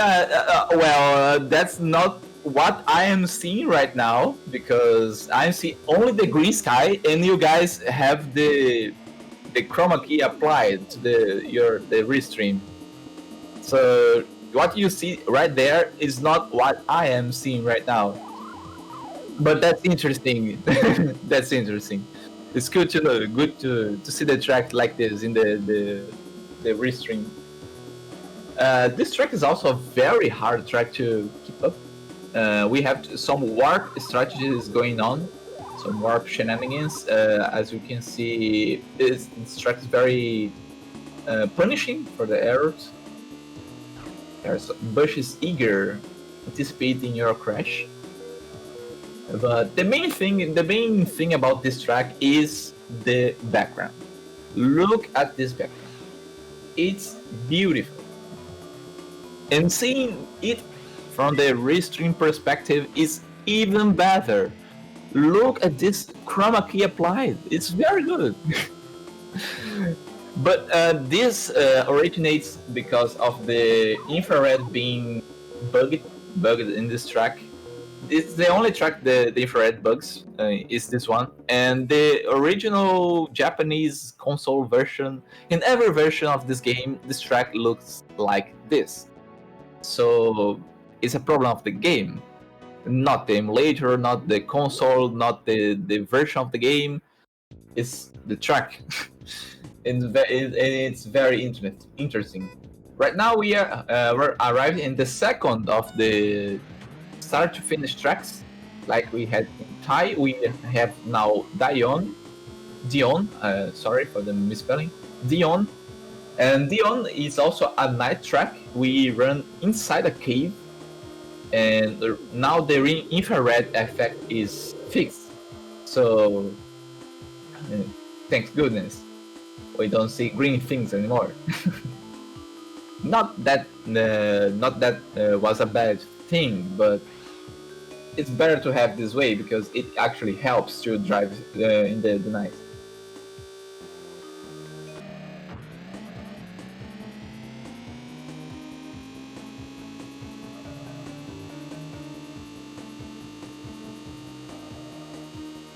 That's not what I am seeing right now because I see only the green sky, and you guys have the chroma key applied to the restream. So what you see right there is not what I am seeing right now. But that's interesting. That's interesting. It's good to know, good to see the track like this in the restream. This track is also a very hard track to keep up. We have some warp strategies going on, some warp shenanigans. As you can see, this track is very punishing for the errors. There's bushes eager, anticipating your crash. But the main thing about this track is the background. Look at this background. It's beautiful. And seeing it from the restream perspective is even better. Look at this chroma key applied. It's very good. But this originates because of the infrared being bugged in this track. It's the only track the infrared bugs is this one, and the original Japanese console version, in every version of this game, this track looks like this. So it's a problem of the game, not the emulator, not the console, not the version of the game. It's the track. And it's very interesting. Right now we're arrived in the second of the start to finish tracks. Like we had in Thai, we have now Dion, sorry for the misspelling, Dion. And Dion is also a night track. We run inside a cave, and now the infrared effect is fixed. So, thank goodness, we don't see green things anymore. Not that was a bad thing, but it's better to have this way because it actually helps to drive in the night.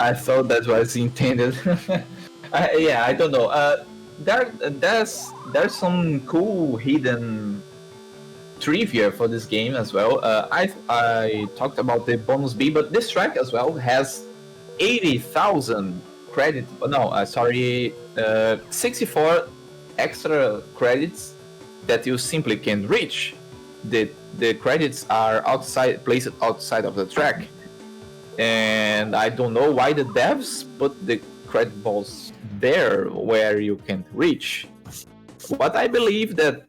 I thought that was intended. Yeah, I don't know. There's some cool hidden trivia for this game as well. I talked about the bonus B, but this track as well has 80,000 credits. No, sorry, 64 extra credits that you simply can reach. The credits are placed outside of the track. And I don't know why the devs put the credit balls there where you can't reach. But I believe that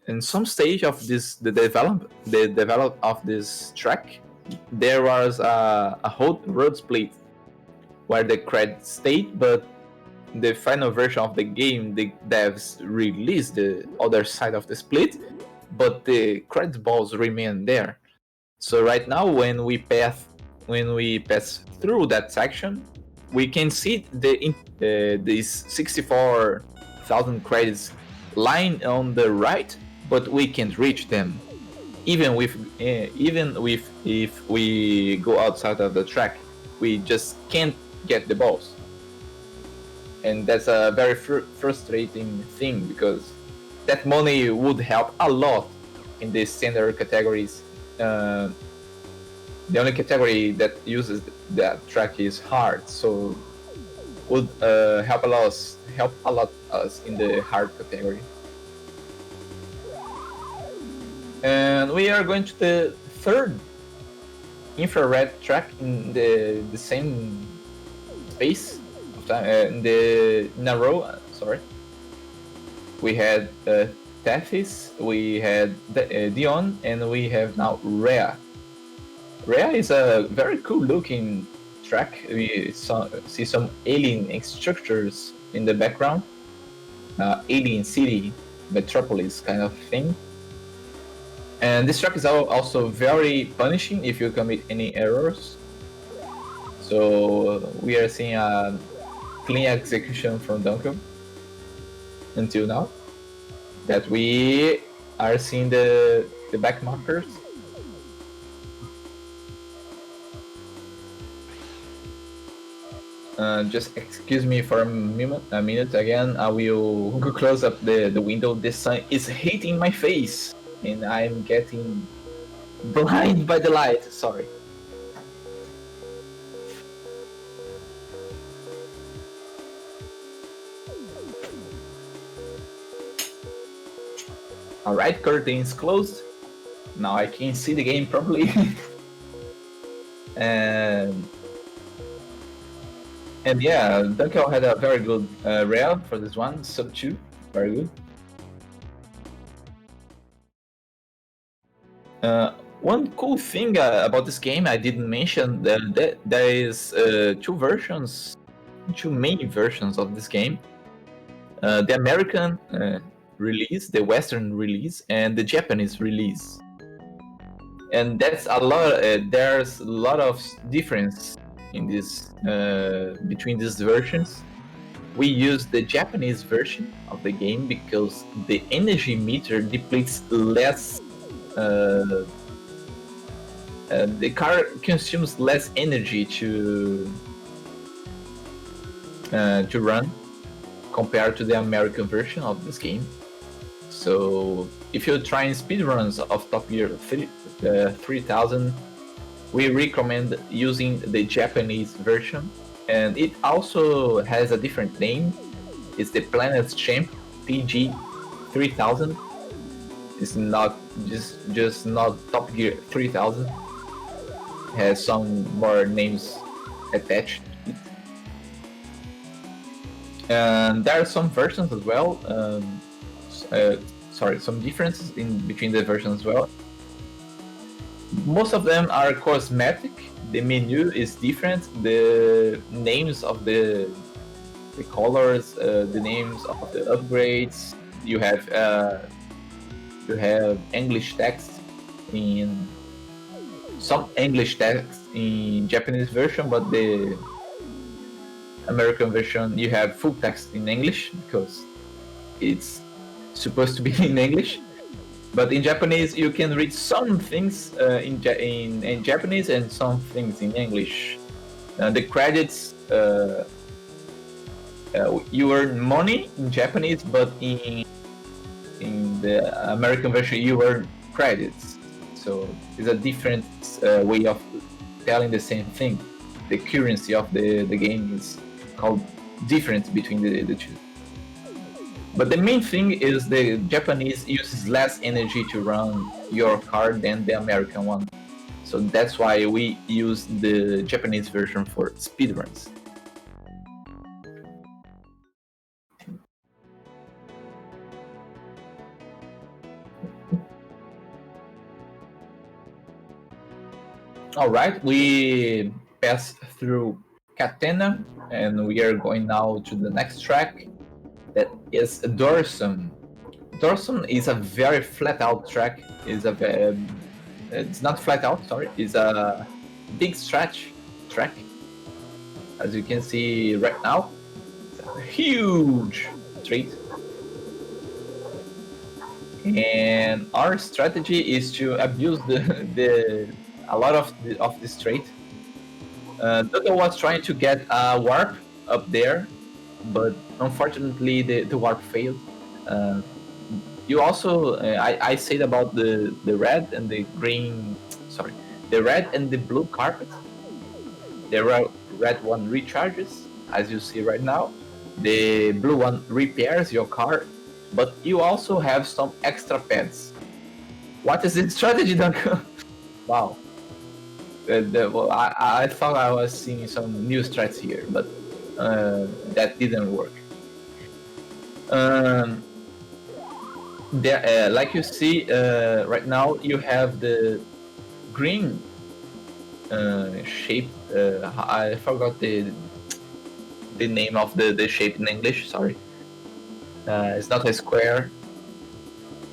in some stage of the develop of this track, there was a whole road split where the credits stayed, but the final version of the game, the devs released the other side of the split, but the credit balls remain there. So right now, when we pass through that section, we can see these 64,000 credits lying on the right, but we can't reach them, even if we go outside of the track, we just can't get the balls, and that's a very frustrating thing because that money would help a lot in the standard categories. The only category that uses that track is hard, so would help a lot us in the hard category. And we are going to the third infrared track in the same space in a row. Sorry, we had Tethys, we had Dion, and we have now Rhea. Rhea is a very cool looking track. We see some alien structures in the background, alien city, metropolis kind of thing. And this track is also very punishing if you commit any errors. So we are seeing a clean execution from Dunkel until now. That we Are seeing the back markers? Just excuse me for a minute again. I will close up the window. The sun is hitting my face, and I'm getting blind by the light. Sorry. Alright, curtains closed. Now I can see the game properly. and yeah, Dunkel had a very good rail for this one, sub 2, very good. One cool thing about this game I didn't mention that there is two main versions of this game. The American release, the Western release, and the Japanese release. And that's a lot. There's a lot of difference in this between these versions. We use the Japanese version of the game because the energy meter depletes less. The car consumes less energy to run compared to the American version of this game. So if you're trying speedruns of Top Gear 3000, we recommend using the Japanese version, and it also has a different name. It's the Planet's Champ PG 3000. It's not just not Top Gear 3000. It has some more names attached. And there are some versions as well. Some differences in between the versions as well. Most of them are cosmetic. The menu is different. The names of the colors, the names of the upgrades. You have English text in some English text in Japanese version, but the American version you have full text in English because it's supposed to be in English. But in Japanese, you can read some things in Japanese and some things in English. The credits, you earn money in Japanese, but in the American version, you earn credits. So it's a different way of telling the same thing. The currency of the game is called different between the two. But the main thing is the Japanese uses less energy to run your car than the American one. So that's why we use the Japanese version for speedruns. Alright, we pass through Catena and we are going now to the next track. That is Dorsum. Dorsum is a very flat out track. It's not flat out, sorry. It's a big stretch track. As you can see right now, it's a huge street. And our strategy is to abuse a lot of the street. Dodo was trying to get a warp up there, but unfortunately the warp failed. You also, I said about the red and the green, sorry, the red and the blue carpet. The red one recharges, as you see right now. The blue one repairs your car, but you also have some extra pads. What is the strategy, Duncan? Wow. Well, I thought I was seeing some new strats here, but that didn't work. Like you see right now, you have the green shape. I forgot the name of the shape in English. Sorry, it's not a square.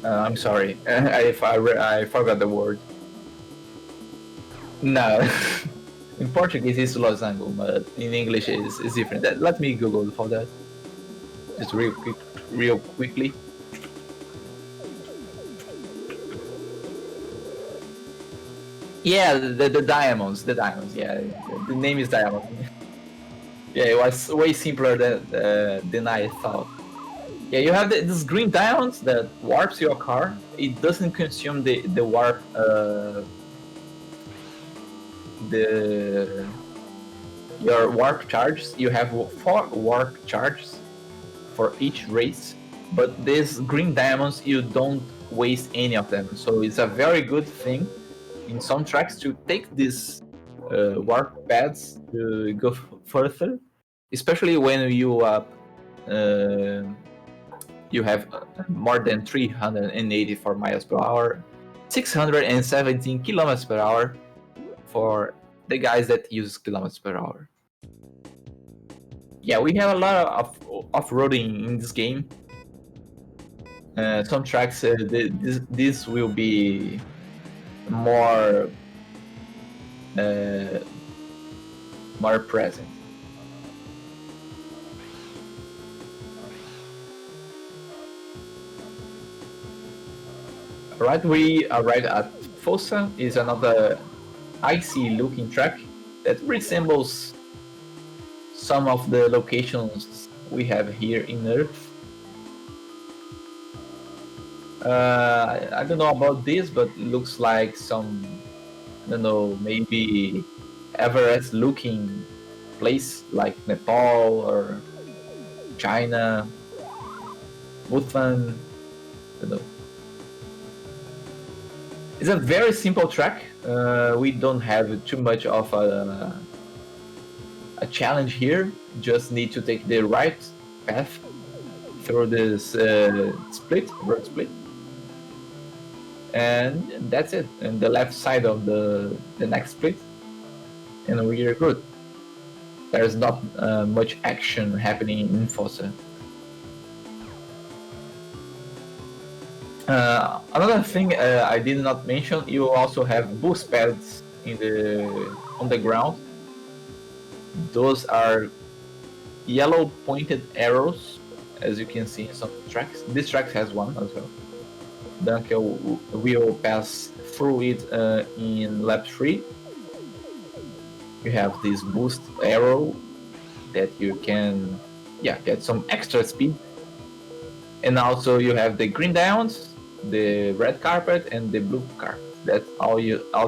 I'm sorry. I forgot the word. No. In Portuguese it's losango, but in English it's different. Let me Google for that. Just real quickly. Yeah, the diamonds, yeah. The name is Diamond. Yeah, it was way simpler than I thought. Yeah, you have this green diamonds that warps your car. It doesn't consume the warp, the your warp charges. You have 4 warp charges for each race, but these green diamonds, you don't waste any of them. So it's a very good thing in some tracks to take these warp pads to go further, especially when you have more than 384 miles per hour, 617 kilometers per hour for the guys that use kilometers per hour. Yeah, we have a lot of off-roading in this game. Some tracks, this will be more more present. Right, we arrived at Fossa. Is another icy looking track that resembles some of the locations we have here in Earth. I don't know about this, but looks like some, I don't know, maybe Everest looking place like Nepal or China, Bhutan, I don't know. It's a very simple track. We don't have too much of a challenge here. Just need to take the right path through this road split, and that's it. And the left side of the next split, and we are good. There's not much action happening in Fossa. Another thing I did not mention, you also have boost pads on the ground. Those are yellow pointed arrows, as you can see in some tracks. This track has one as well. Dunkel will pass through it in lap 3. You have this boost arrow that you can get some extra speed. And also you have the green diamonds, the red carpet, and the blue carpet. That's all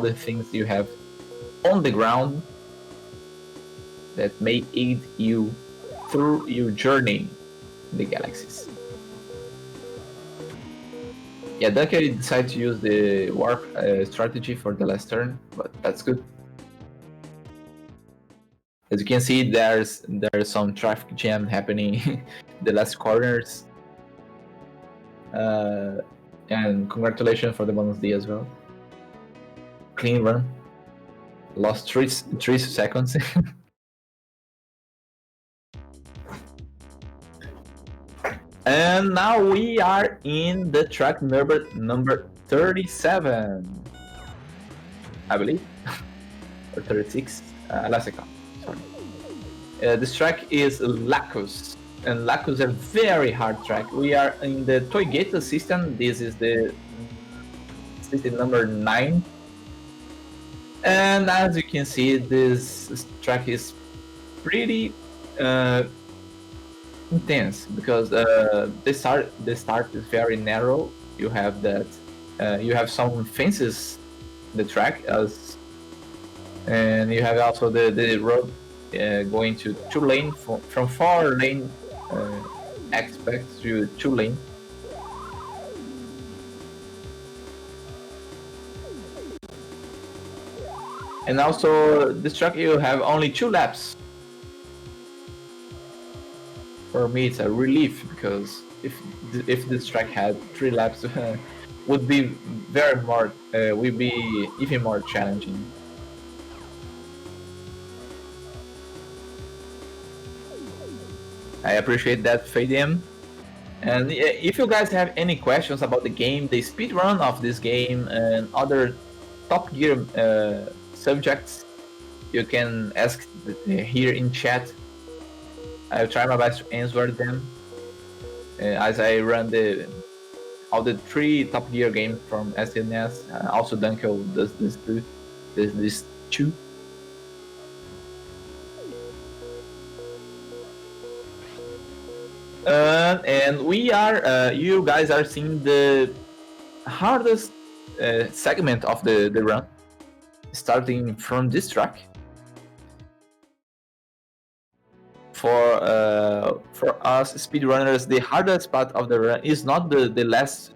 the things you have on the ground that may aid you through your journey in the galaxies. Yeah, Dunkel decided to use the warp strategy for the last turn, but that's good. As you can see, there's some traffic jam happening the last corners. And congratulations for the bonus D as well. Clean run. Lost 3 seconds. And now we are in the track number 37, I believe, or 36. Last second. Sorry. This track is Lacus, and Lacus is a very hard track. We are in the Toyota system. This is the system number 9. And as you can see, this track is pretty intense because the start is very narrow. You have you have some fences in the track, and you have also the road going to 2-lane from 4-lane aspect to 2-lane. And also this track you have only 2 laps. For me it's a relief, because if this track had 3 laps would be would be even more challenging. I appreciate that, Fadium. And if you guys have any questions about the game, the speedrun of this game, and other Top Gear subjects, you can ask here in chat. I'll try my best to answer them as I run all the 3 Top Gear games from SNS. Also Dunkel does this too. This two. And we are, you guys are seeing the hardest segment of the run, starting from this track. For us speedrunners, the hardest part of the run is not the last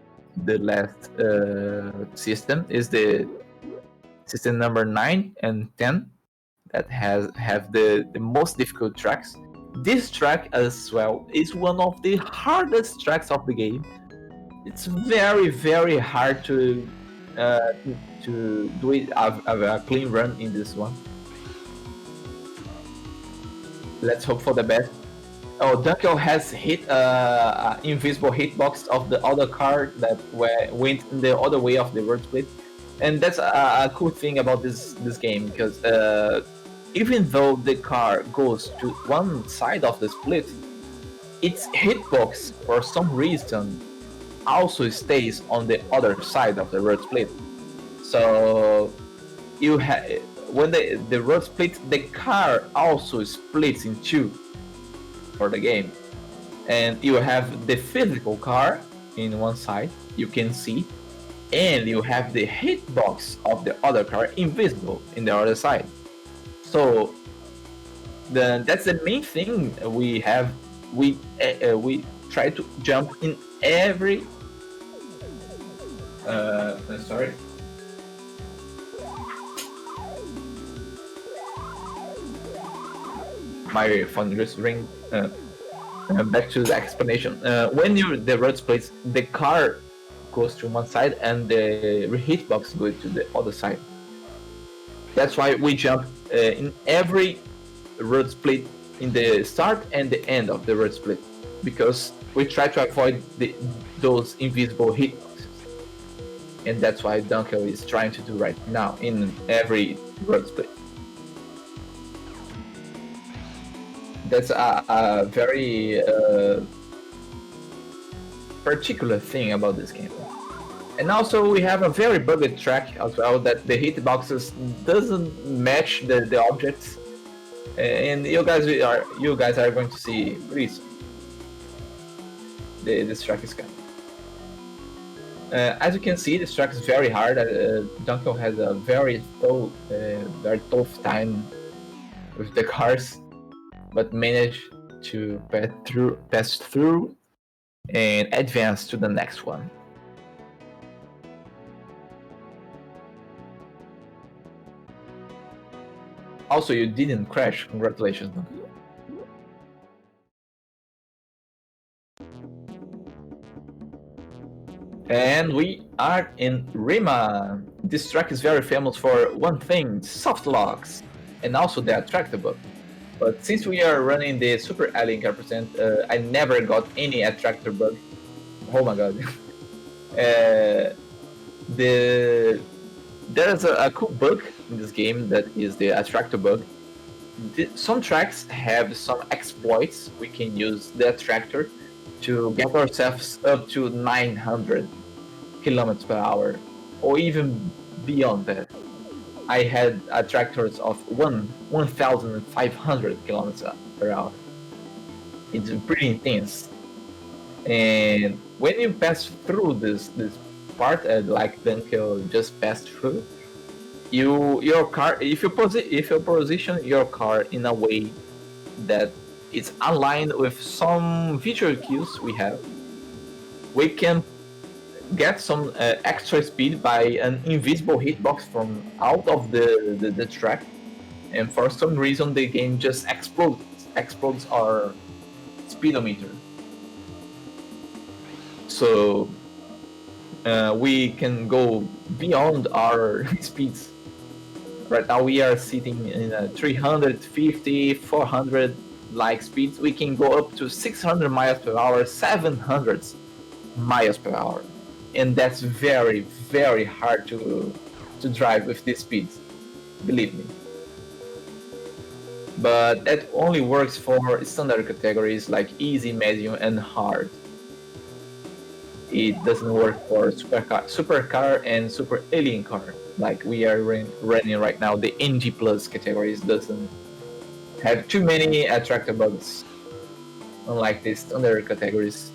system, is the system number 9 and 10 that have the most difficult tracks. This track as well is one of the hardest tracks of the game. It's very hard to do it a clean run in this one. Let's hope for the best. Oh, Dunkel has hit invisible hitbox of the other car that went the other way of the road split, and that's a cool thing about this game, because even though the car goes to one side of the split, its hitbox for some reason also stays on the other side of the road split. So you have, when the road split, the car also splits in two for the game, and you have the physical car in one side, you can see, and you have the hitbox of the other car invisible in the other side. So that's the main thing we have. We try to jump in every sorry. My phone just ring. Back to the explanation. When the road splits, the car goes to one side and the hitbox goes to the other side. That's why we jump in every road split in the start and the end of the road split, because we try to avoid those invisible hitboxes. And that's why Dunkel is trying to do right now in every road split. That's a very particular thing about this game. And also we have a very bugged track as well, that the hitboxes doesn't match the objects, and you guys are going to see pretty soon. This track is coming. As you can see, this track is very hard. Dunkel has a very tough time with the cars, but managed to pass through and advance to the next one. Also, you didn't crash. Congratulations. And we are in Rima. This track is very famous for one thing: soft locks, and also the attractor bug. But since we are running the superaliencar percent, I never got any attractor bug. Oh my god. There's a cool bug in this game that is the attractor bug. Some tracks have some exploits. We can use the attractor to get ourselves up to 900 kilometers per hour, or even beyond that. I had attractors of 1,500 kilometers per hour. It's pretty intense. And when you pass through this part, like Dunkel just passed through, your car, if you position your car in a way that it's aligned with some visual cues we have, we can get some extra speed by an invisible hitbox from out of the track, and for some reason the game just explodes our speedometer. So we can go beyond our speeds. Right now we are sitting in a 350, 400 like speeds. We can go up to 600 miles per hour, 700 miles per hour. And that's very hard to drive with these speeds, believe me. But that only works for standard categories like easy, medium, and hard. it doesn't work for supercar and super alien car. Like we are running right now, the NG plus categories doesn't have too many attractor bugs, unlike the standard categories.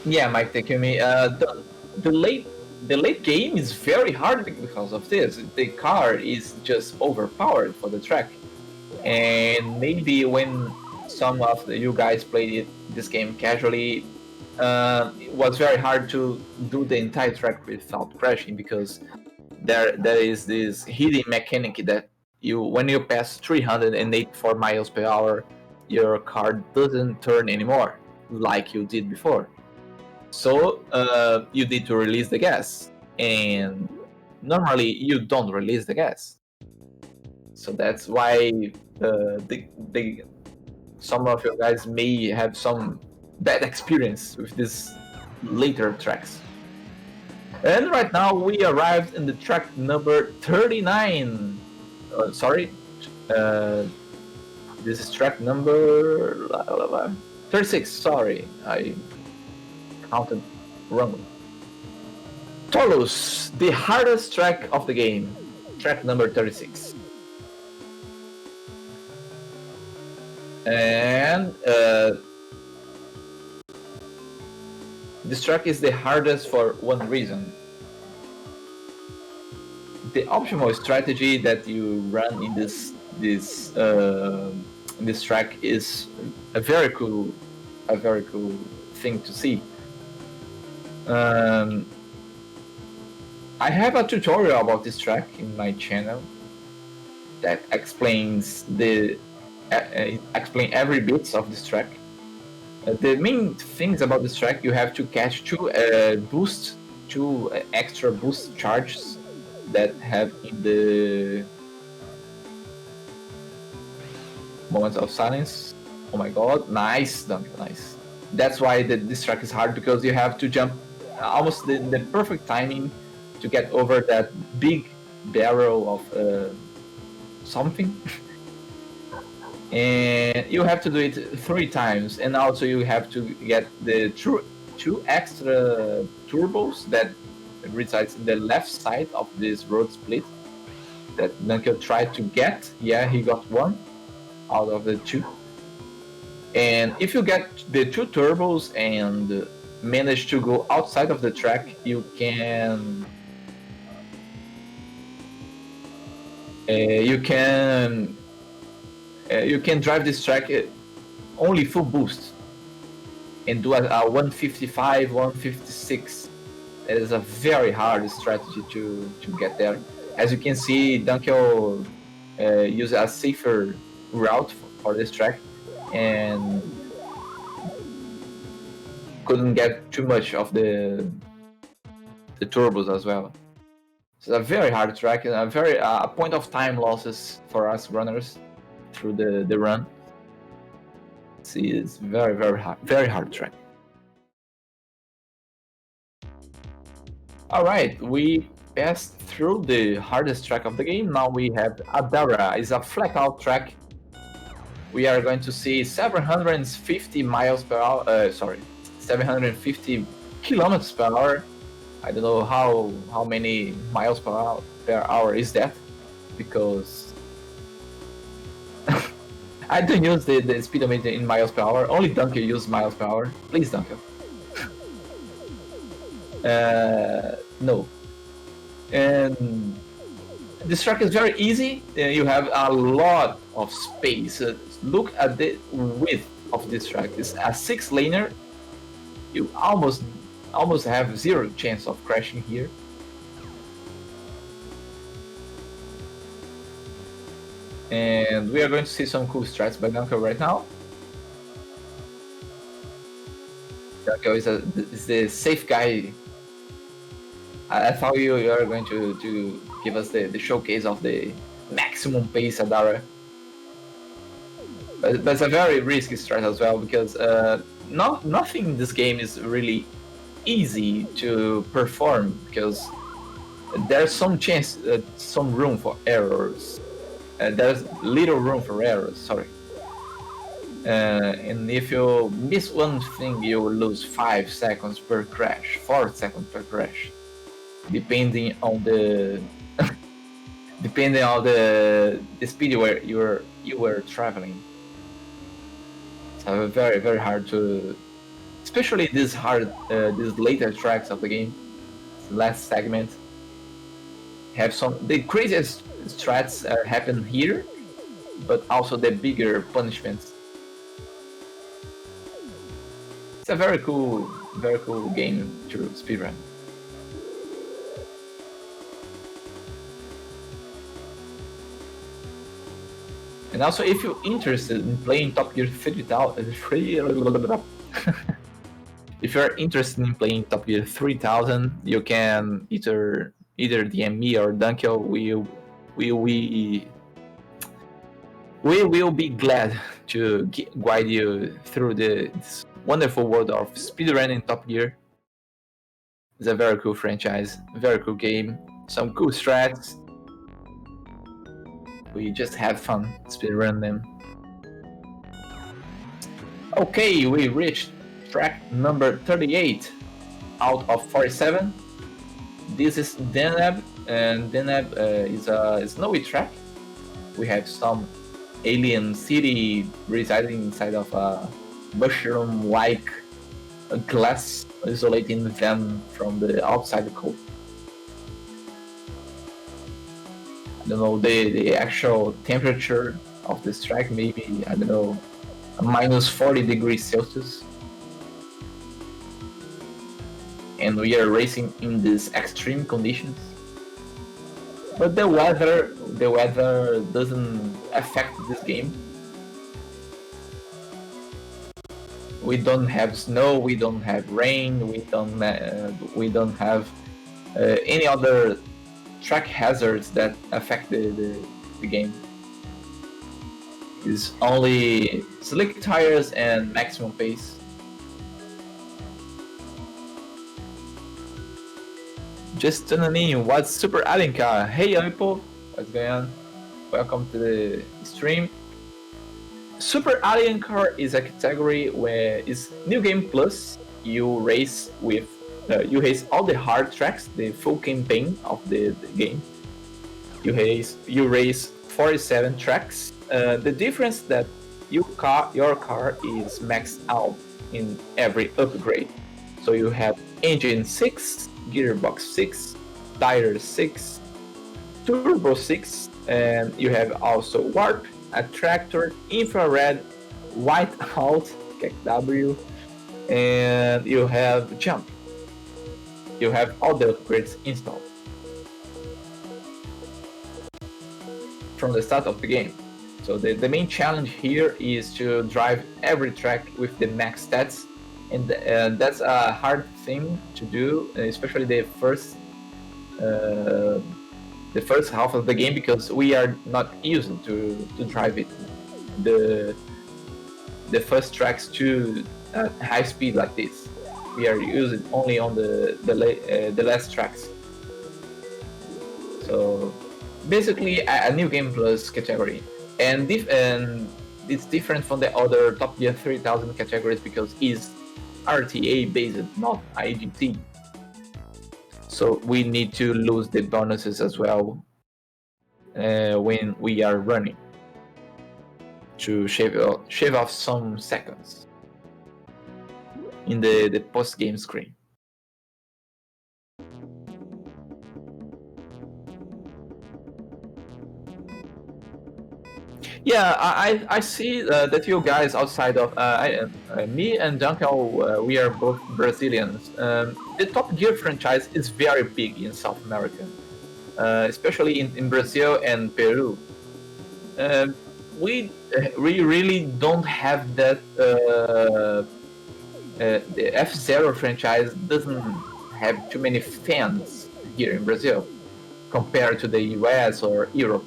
Yeah, Mike Takumi. The late game is very hard because of this. The car is just overpowered for the track, and maybe when some of you guys played this game casually, it was very hard to do the entire track without crashing because there is this hidden mechanic that when you pass 384 miles per hour, your car doesn't turn anymore like you did before. So you need to release the gas, and normally you don't release the gas. So that's why some of you guys may have some bad experience with these later tracks. And right now we arrived in the track number 39. This is track number 36. Sorry, I counted wrongly. Toulouse, the hardest track of the game, track number 36. And this track is the hardest for one reason. The optimal strategy that you run in this track is a very cool thing to see. I have a tutorial about this track in my channel that explains every bit of this track. The main things about this track, you have to catch two extra boost charges that have in the moments of silence. Oh my god, nice, Dunkel, nice. That's why this track is hard, because you have to jump almost the perfect timing to get over that big barrel of something. And you have to do it 3 times, and also you have to get the two extra turbos that resides in the left side of this road split that Dunkel tried to get. Yeah, he got 1 out of the 2. And if you get the 2 turbos and manage to go outside of the track, you can drive this track only full boost and do a 155, 156. It is a very hard strategy to get there. As you can see, Dunkel used a safer route for this track and couldn't get too much of the turbos as well. It's a very hard track and a point of time losses for us runners through the run. See, it's very hard track. All right, we passed through the hardest track of the game. Now we have Adara. It's a flat out track. We are going to see 750 miles per hour. 750 kilometers per hour. I don't know how many miles per hour is that, because I don't use the speedometer in miles per hour. Only Dunkel uses miles per hour. Please, Dunkel. No. And this track is very easy. You have a lot of space. Look at the width of this track. It's a 6-laner. You almost have 0 chance of crashing here. And we are going to see some cool strats by Dunkel right now. Dunkel is the safe guy. I thought you are going to give us the showcase of the maximum pace Adara. But it's a very risky strat as well, because nothing in this game is really easy to perform, because there's some chance, some room for errors. There's little room for errors. Sorry. And if you miss one thing, you will lose 5 seconds per crash, 4 seconds per crash, depending on the depending on the speed where you were traveling. So very hard to, especially these later tracks of the game, last segment, have some the craziest strats happen here, but also the bigger punishments. It's a very cool game to speedrun. And also, if you're interested in playing Top Gear 3000, if you're interested in playing Top Gear 3000, you can either DM me or Dunkel. We will be glad to guide you through this wonderful world of speedrunning Top Gear. It's a very cool franchise, very cool game, some cool strats. We just have fun speedrun them. Okay, we reached track number 38 out of 47. This is Deneb, and Deneb is a snowy track. We have some alien city residing inside of a mushroom-like glass, isolating them from the outside cold. I don't know the actual temperature of this track, maybe, I don't know, minus 40 degrees Celsius. And we are racing in these extreme conditions. But the weather doesn't affect this game. We don't have snow, we don't have rain, we don't have any other track hazards that affect the game. It's only slick tires and maximum pace. Just tuning in, what's superaliencar? Hey people, what's going on? Welcome to the stream. Superaliencar is a category where it's New Game Plus. You race with all the hard tracks, the full campaign of the game. You race 47 tracks. The difference that your car is maxed out in every upgrade. So you have engine 6, gearbox 6, tires 6, turbo 6, and you have also warp, attractor, infrared, whiteout, KW, and you have jump. You have all the upgrades installed from the start of the game. So the main challenge here is to drive every track with the max stats, and that's a hard thing to do, especially the first half of the game, because we are not used to drive it the first tracks to high speed like this. We are using only on the last tracks. So basically a New Game Plus category, and it's different from the other Top Gear 3000 categories because it's RTA based, not IGT. So we need to lose the bonuses as well when we are running to shave off some seconds in the post-game screen. Yeah, I see that you guys outside of me and Dunkel, we are both Brazilians. The Top Gear franchise is very big in South America, especially in Brazil and Peru. We really don't have that. The F-Zero franchise doesn't have too many fans here in Brazil compared to the US or Europe.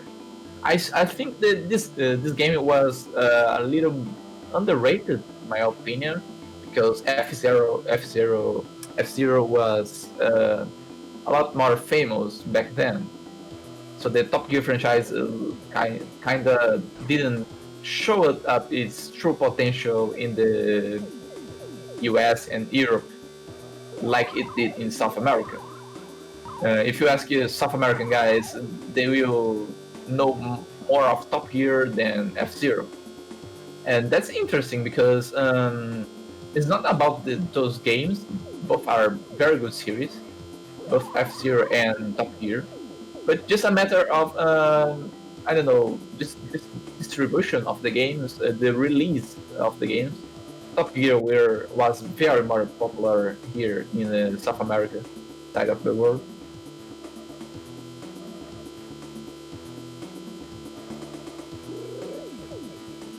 I think that this game was a little underrated, in my opinion, because F-Zero was a lot more famous back then. So the Top Gear franchise kind of didn't show up its true potential in the US and Europe like it did in South America. If you ask South American guys, they will know more of Top Gear than F-Zero. And that's interesting because it's not about those games. Both are very good series, both F-Zero and Top Gear. But just a matter of, I don't know, just distribution of the games, the release of the games. Top Gear was very more popular here in the South America side of the world.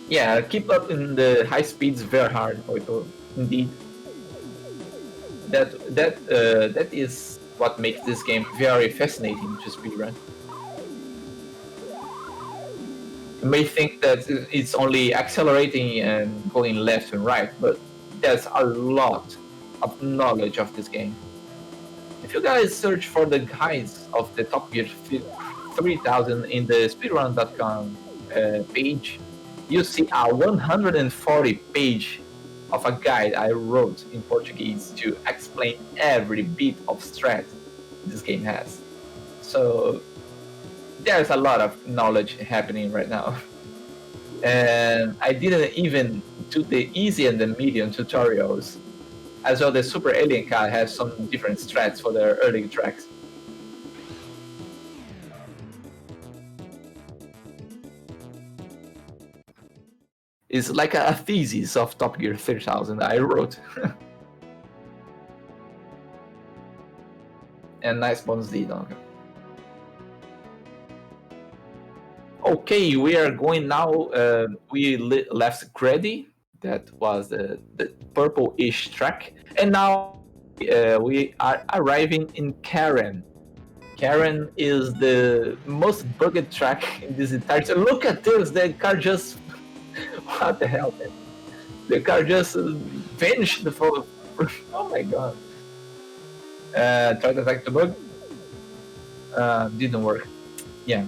Yeah, keep up in the high speeds very hard, indeed. That is what makes this game very fascinating to speedrun. You may think that it's only accelerating and going left and right, but there's a lot of knowledge of this game. If you guys search for the guides of the Top Gear 3000 in the speedrun.com page, you see a 140 page of a guide I wrote in Portuguese to explain every bit of strat this game has. So there's a lot of knowledge happening right now. And I didn't even do the easy and the medium tutorials. As well, the superaliencar has some different strats for their early tracks. It's like a thesis of Top Gear 3000 I wrote. And nice bonus D, Dunkel. Okay, we are going now. We left Grady, that was the purple-ish track, and now we are arriving in Karen. Karen is the most bugged track in this entire. So look at this! The car just what the hell, man? The car just vanished for. Oh my god! Try to attack the bug. Didn't work. Yeah.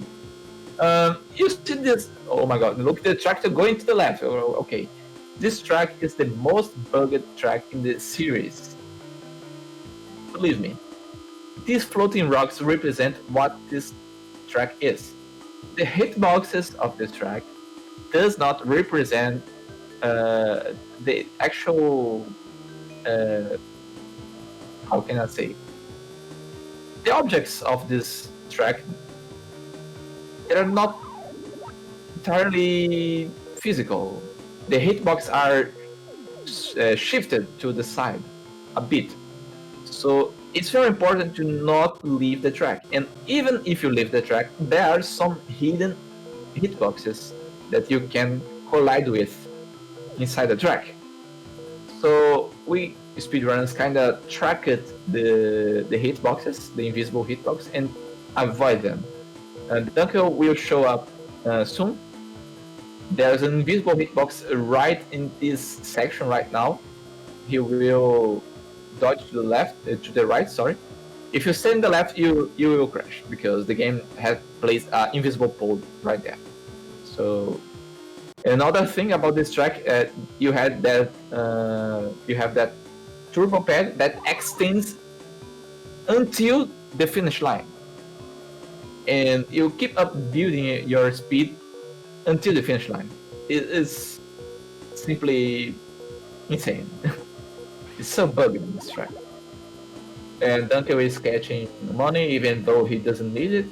You see this? Oh my god! Look at the tractor going to the left. Okay, this track is the most bugged track in the series. Believe me, these floating rocks represent what this track is. The hitboxes of this track does not represent the actual. How can I say? The objects of this track. They're not entirely physical. The hitbox are shifted to the side a bit. So it's very important to not leave the track. And even if you leave the track, there are some hidden hitboxes that you can collide with inside the track. So we speedrunners kind of tracked the hitboxes, the invisible hitbox, and avoid them. Dunkel will show up soon. There's an invisible hitbox right in this section right now. He will dodge to the left, to the right, sorry. If you stay in the left, you will crash because the game has placed an invisible pole right there. So another thing about this track, you have that turbo pad that extends until the finish line. And you keep up building your speed until the finish line. It is simply insane. It's so bugged in this track. And Dunkel is catching money even though he doesn't need it.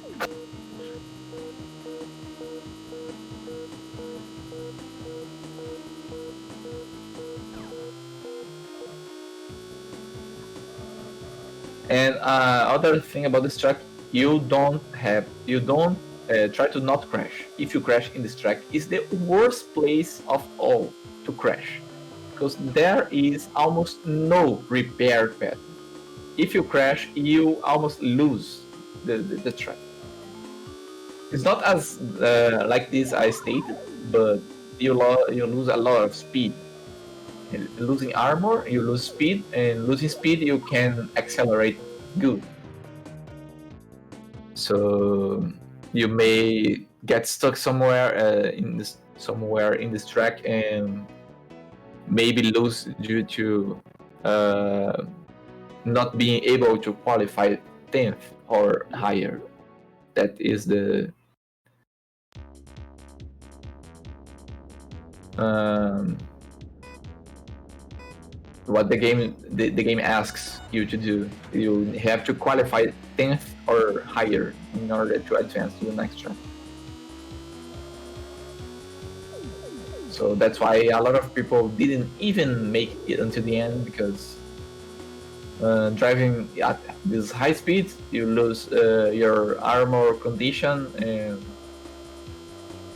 And other thing about this track, you don't try to not crash. If you crash in this track, it's the worst place of all to crash because there is almost no repair path. If you crash, you almost lose the track. It's not as like this I stated, but you lose a lot of speed. Losing armor, you lose speed, and losing speed, you can accelerate good. So you may get stuck somewhere in this track and maybe lose due to not being able to qualify 10th or higher. That is the what the game asks you to do. You have to qualify 10th or higher in order to advance to the next track. So that's why a lot of people didn't even make it until the end, because driving at this high speed, you lose your armor condition, and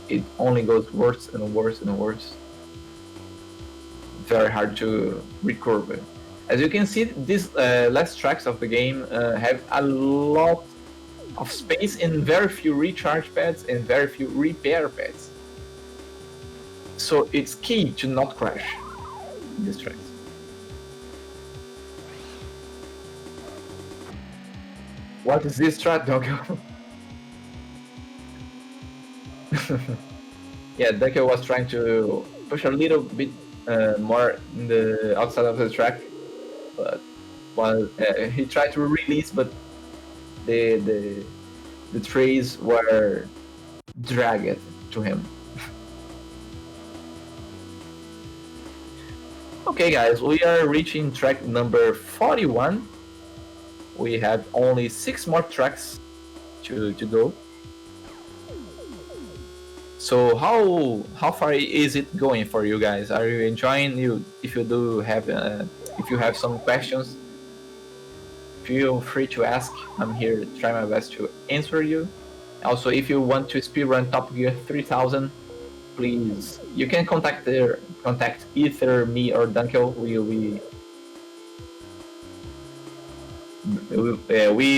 it only goes worse and worse and worse. Very hard to recover. As you can see, these last tracks of the game have a lot of space and very few recharge pads and very few repair pads. So it's key to not crash in these tracks. What is this track, Dunkel? Yeah, Dunkel was trying to push a little bit more in the outside of the track, but he tried to release, but the trees were dragged to him. Okay, guys, we are reaching track number 41. We have only 6 more tracks to go. So how far is it going for you guys? Are you enjoying? If you have some questions, feel free to ask. I'm here to try my best to answer you. Also, if you want to speedrun Top Gear 3000, please, you can contact either me or Dunkel. We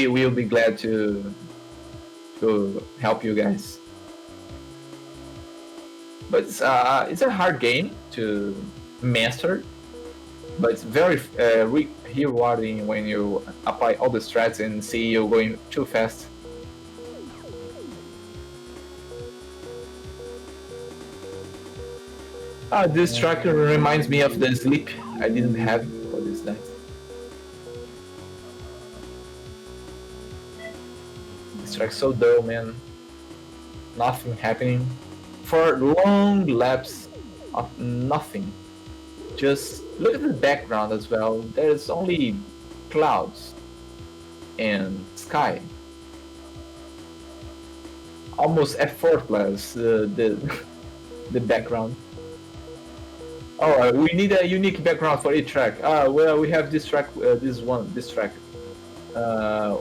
will be glad to help you guys. But it's a hard game to master, but it's very rewarding when you apply all the strats and see you going too fast. This track reminds me of the sleep I didn't have for this night. This track's so dull, man. Nothing happening. For long laps of nothing. Just look at the background as well. There's only clouds and sky. Almost effortless, the background. Oh, we need a unique background for each track. Well, we have this track, this track.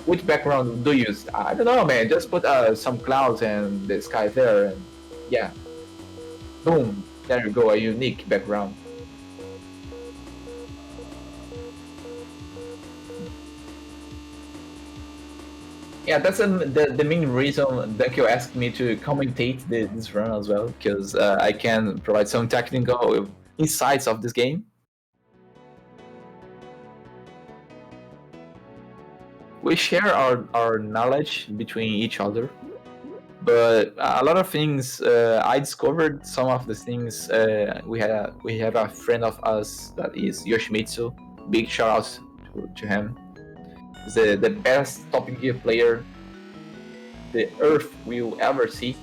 Which background do you use? I don't know, man. Just put some clouds and the sky there, and yeah, boom. There you go, a unique background. Yeah, that's the main reason Dunkel asked me to commentate this run as well, because I can provide some technical insights of this game. We share our knowledge between each other, but a lot of things I discovered. Some of the things we have a friend of us that is Yoshimitsu. Big shout out to him. He's the best Top Gear player the Earth will ever see.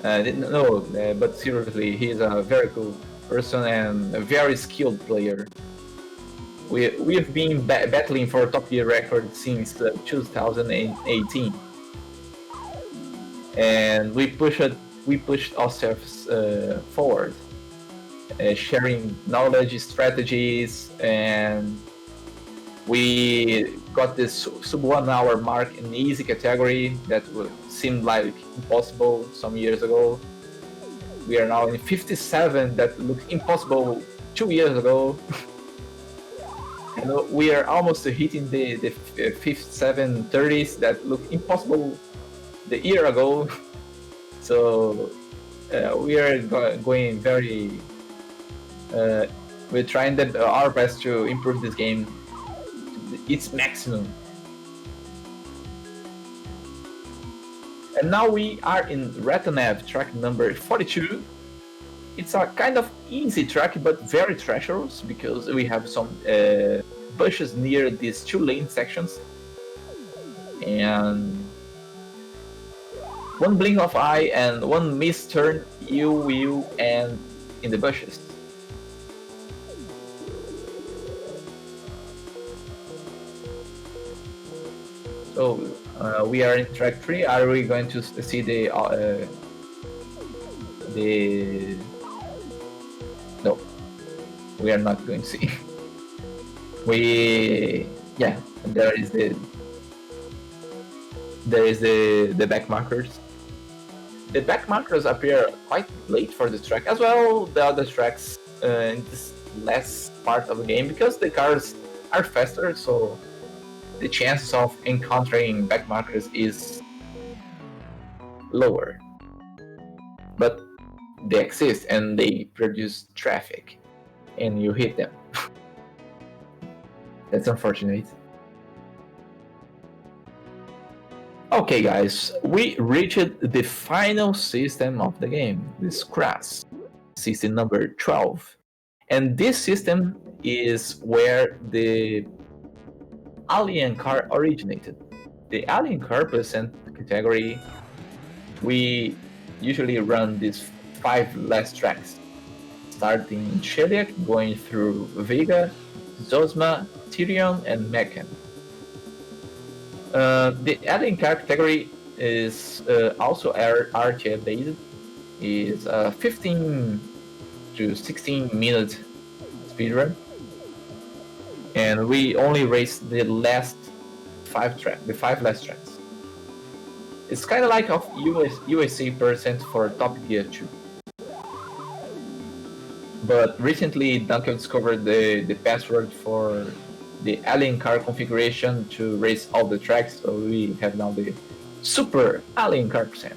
No, but seriously, he's a very cool person and a very skilled player. We've been battling for a Top Gear record since 2018, and we pushed ourselves forward, sharing knowledge, strategies, and we got this sub 1 hour mark in the easy category that seemed like impossible some years ago. We are now in 57 that looked impossible 2 years ago. And we are almost hitting the 5730s that looked impossible the year ago. So we are going very... we're trying our best to improve this game to its maximum. And now we are in Retrothon track number 42. It's a kind of easy track, but very treacherous because we have some bushes near these 2-lane sections. And one blink of eye and one missed turn, you will end in the bushes. So we are in track 3. Are we going to see the no, we are not going to see. There is the back markers. The back markers appear quite late for this track, as well the other tracks in this last part of the game, because the cars are faster, so the chance of encountering back markers is lower. But they exist and they produce traffic, and you hit them. That's unfortunate. Okay guys, we reached the final system of the game, this crash, system number 12. And this system is where the alien car originated. The alien car percent category, we usually run these 5 last tracks, starting in Sheliak, going through Vega, Zosma, Tyrion, and Meccan. The alien car category is also RTA based. Is 15 to 16 minute speedrun, and we only race the last 5 tracks, the 5 last tracks. It's kind of like of USA percent for Top Gear 2. But recently, Dunkel discovered the password for the alien car configuration to race all the tracks, so we have now the super alien car percent.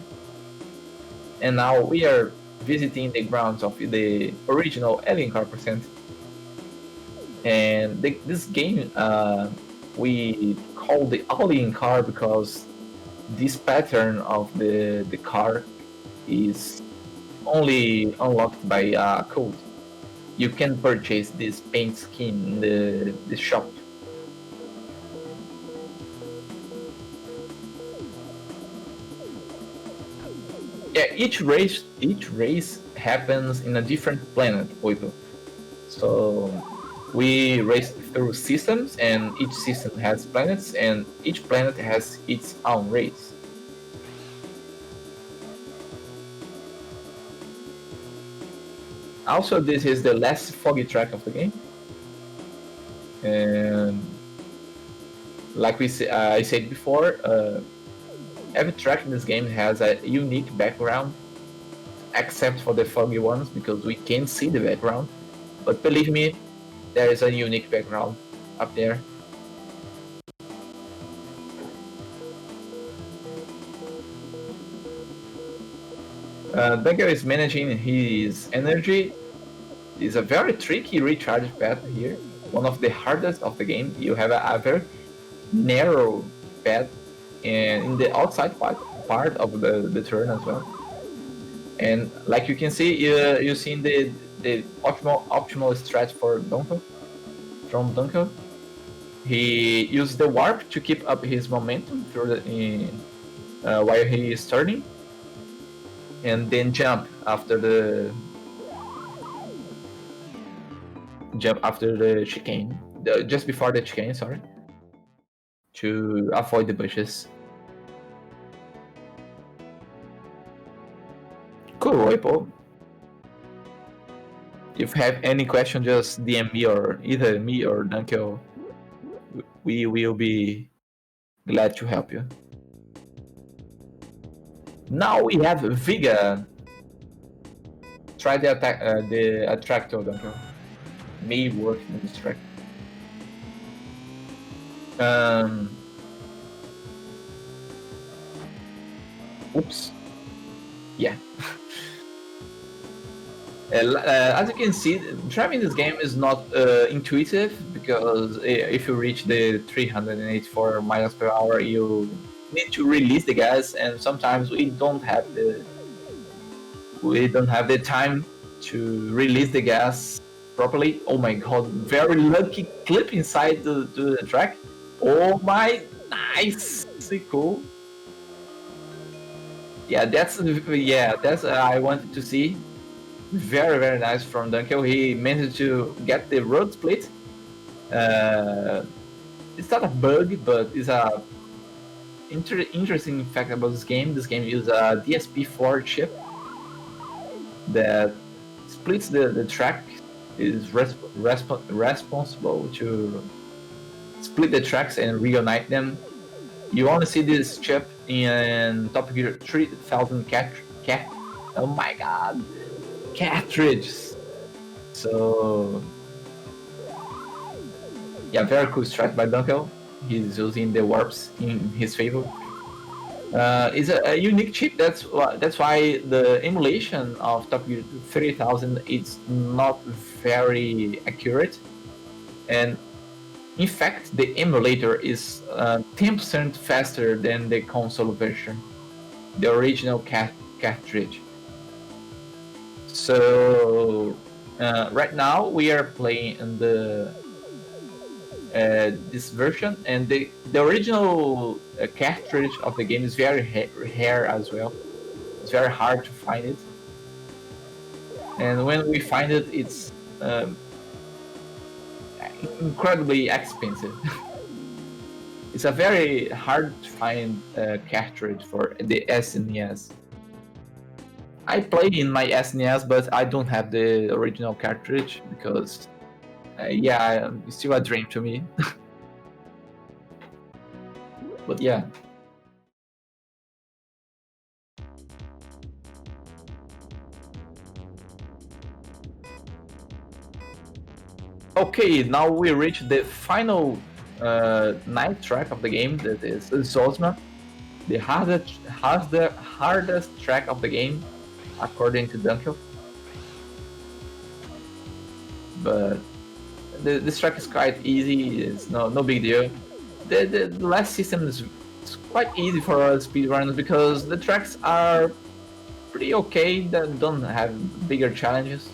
And now we are visiting the grounds of the original alien car percent. And this game we call the alien car because this pattern of the car is only unlocked by a code. You can purchase this paint scheme in the shop. Yeah, each race happens in a different planet, Oito. So we race through systems, and each system has planets, and each planet has its own race. Also, this is the last foggy track of the game, and like I said before, every track in this game has a unique background, except for the foggy ones because we can't see the background. But believe me, there is a unique background up there. Dunkel is managing his energy. It's a very tricky recharge path here, one of the hardest of the game. You have a very narrow path, and in the outside part of the turn as well. And like you can see, you seen the optimal strat for Dunkel. From Dunkel, he used the warp to keep up his momentum through while he is turning, and then jump after the chicane, just before the chicane, sorry, to avoid the bushes. Cool, Apple. If you have any question, just DM me, or either me or Dunkel. We will be glad to help you. Now we have Viga. Try the attack, the attractor, Dunkel. May work in this track. Oops. Yeah. As you can see, driving this game is not intuitive, because if you reach the 384 miles per hour, you need to release the gas, and sometimes we don't have the time to release the gas properly. Oh my god, very lucky clip inside the track. Oh my, nice, cool. Yeah, that's I wanted to see. Very nice from Dunkel. He managed to get the road split. It's not a bug, but it's a interesting fact about this game. This game uses a DSP4 chip that splits the track. Is responsible to split the tracks and reunite them. You only see this chip in Top Gear 3000 oh my god, cartridges. So yeah, very cool strat by Dunkel. He's using the warps in his favor. It's a unique chip. That's why the emulation of Top Gear 3000 is not very accurate, and in fact, the emulator is 10% faster than the console version, the original cartridge. So right now we are playing in the this version, and the original cartridge of the game is very rare as well. It's very hard to find it, and when we find it, it's incredibly expensive. It's a very hard to find cartridge for the SNES. I play in my SNES, but I don't have the original cartridge because, yeah, it's still a dream to me. But yeah. Okay, now we reach the final night track of the game, that is Zosma, the hardest track of the game, according to Dunkel. But this track is quite easy. It's no big deal. The last system is quite easy for us speedrunners because the tracks are pretty okay. They don't have bigger challenges.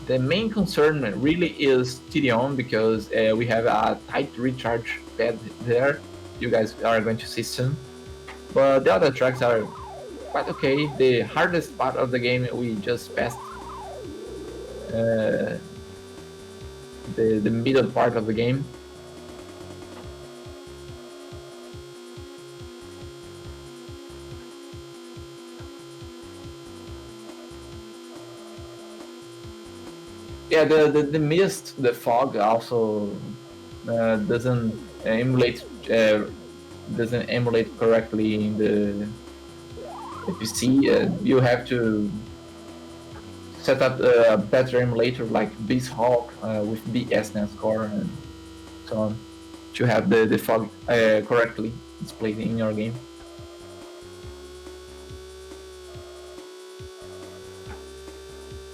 The main concern really is Tyrion because we have a tight recharge pad there. You guys are going to see soon. But the other tracks are quite okay. The hardest part of the game we just passed. The middle part of the game. Yeah, the mist, the fog also doesn't emulate correctly in the PC. You have to set up a better emulator like BeastHawk with BSNES core and so on to have the fog correctly displayed in your game.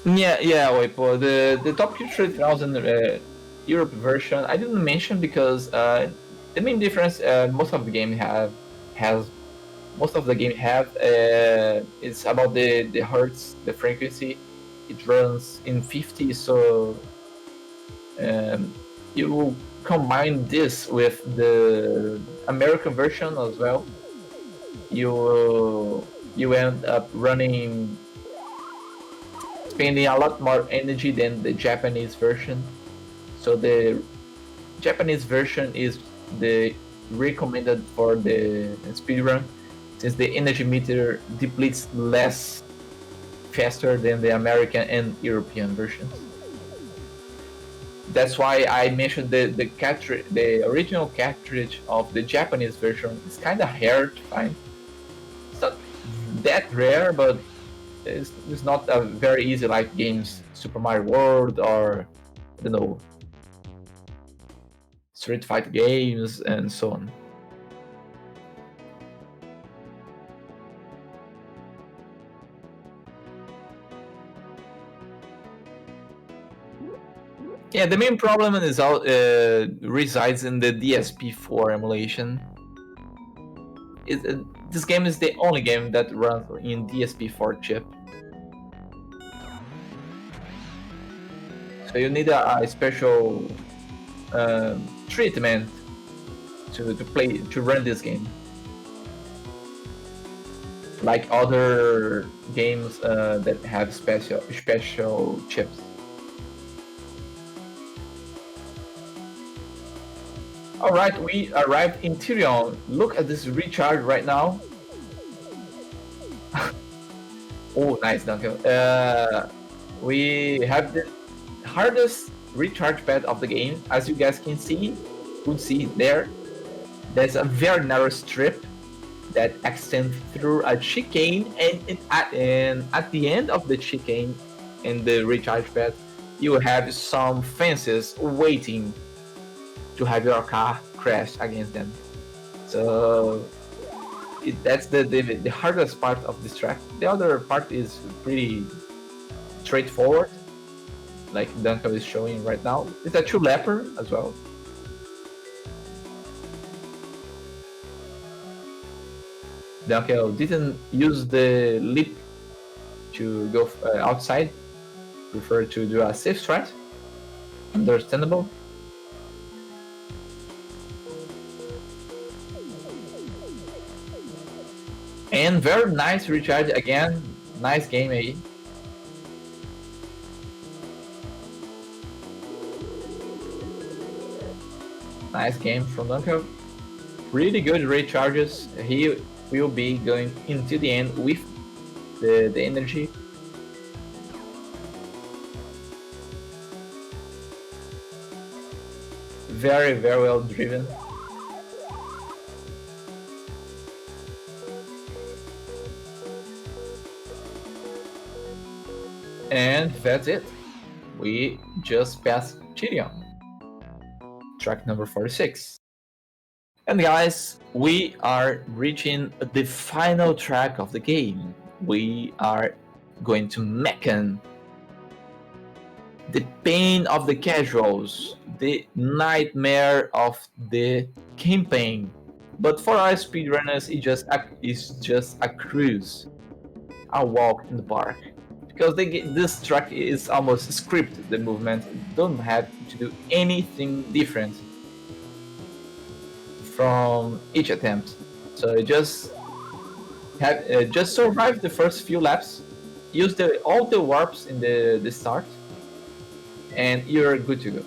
Yeah, wait, for the Top Gear 3000 Europe version, I didn't mention because the main difference most of the game is about the hertz, the frequency. It runs in 50, so you will combine this with the American version as well. You end up spending a lot more energy than the Japanese version. So the Japanese version is the recommended for the speedrun, since the energy meter depletes less faster than the American and European versions. That's why I mentioned the original cartridge of the Japanese version is kind of rare to find. It's not that rare, but it's not a very easy like games Super Mario World or I don't know, Street Fighter games and so on. Yeah, the main problem resides in the DSP4 emulation. this game is the only game that runs in DSP4 chip. So you need a special treatment to run this game, like other games that have special chips. All right, we arrived in Tyrion. Look at this recharge right now. Oh, nice, Dunkel. We have the hardest recharge pad of the game. As you guys can see, could see there. There's a very narrow strip that extends through a chicane, and at the end of the chicane in the recharge pad, you have some fences waiting to have your car crash against them. So that's the hardest part of this track. The other part is pretty straightforward, like Dunkel is showing right now. It's a 2-lapper as well. Dunkel didn't use the leap to go outside, prefer to do a safe strat. Understandable. And very nice recharge again. Nice game, eh? Nice game from Dunkel. Really good recharges. He will be going into the end with the energy. Very, very well driven. And that's it. We just passed Tyrion. Track number 46. And guys, we are reaching the final track of the game. We are going to Meccan. The pain of the casuals, the nightmare of the campaign. But for our speedrunners, it's just a cruise, a walk in the park. Because this track is almost scripted, the movement. Don't have to do anything different from each attempt. So just survive the first few laps, use all the warps in the start, and you're good to go.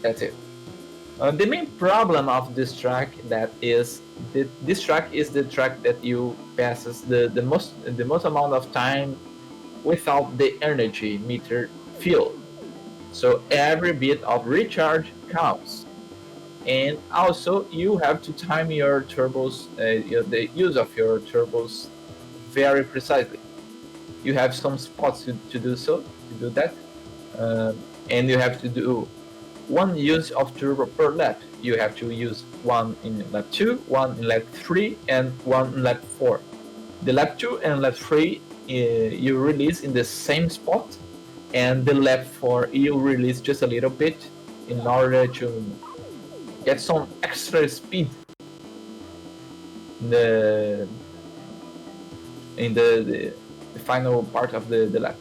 That's it. The main problem of this track this track is the track that you passes the most amount of time without the energy meter filled. So every bit of recharge counts. And also you have to time your turbos, the use of your turbos very precisely. You have some spots to do that. And you have to do one use of turbo per lap. You have to use one in lap 2, one in lap 3, and one in lap 4. The lap 2 and lap 3 you release in the same spot, and the lap 4 you release just a little bit in order to get some extra speed in the final part of the lap.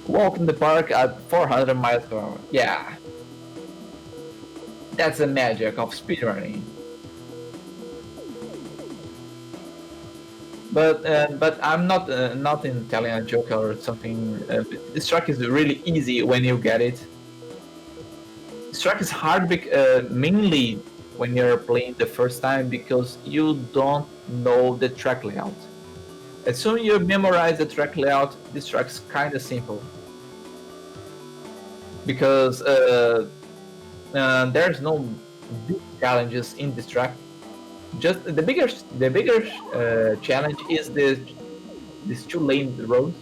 Walk in the park at 400 miles per hour. Yeah, that's the magic of speedrunning. But I'm not in telling a joke or something. This track is really easy when you get it. This track is hard mainly when you're playing the first time because you don't know the track layout. As soon as you memorize the track layout, this track's kind of simple. Because there's no big challenges in this track. Just the bigger challenge is this 2-lane road.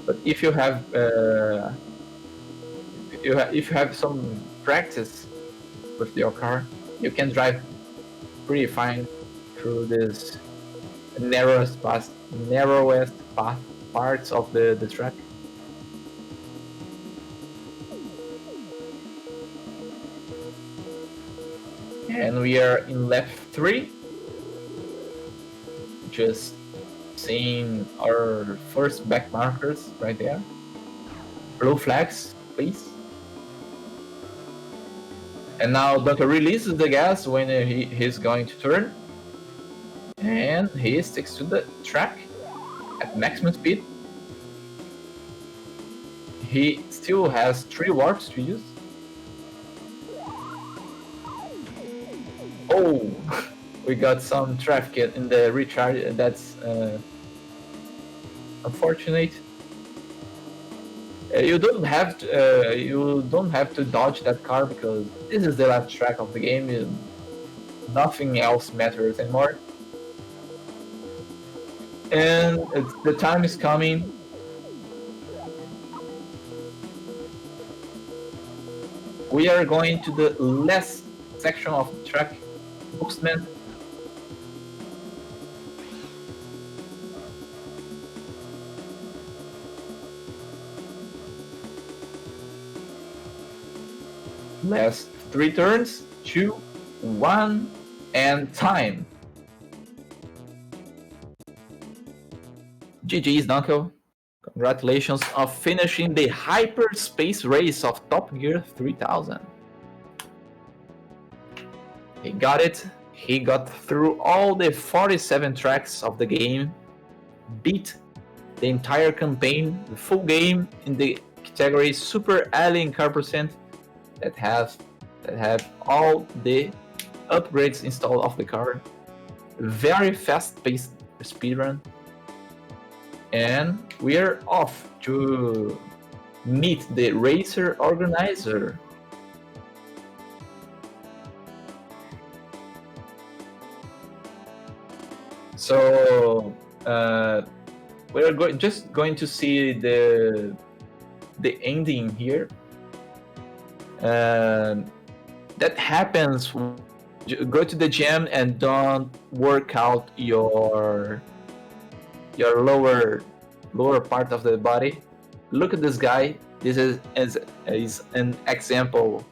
But if you have if you have some practice with your car, you can drive pretty fine through this narrowest parts of the track. And we are in lap 3. Just seeing our first back markers right there. Blue flags, please. And now Dunkel releases the gas when he's going to turn. And he sticks to the track at maximum speed. He still has 3 warps to use. Oh, we got some traffic in the recharge. That's unfortunate. You don't have to dodge that car because this is the last track of the game. Nothing else matters anymore. And the time is coming. We are going to the last section of the track, Boostman. Last 3 turns, 2, 1, and time. GG's, Dunkel. Congratulations on finishing the hyperspace race of Top Gear 3000. He got it. He got through all the 47 tracks of the game, beat the entire campaign, the full game in the category Super Alien Car Percent that have all the upgrades installed of the car. Very fast-paced speedrun. And we're off to meet the racer organizer. So we're just going to see the ending here. That happens. Go to the gym and don't work out your lower part of the body. Look at this guy. This is an example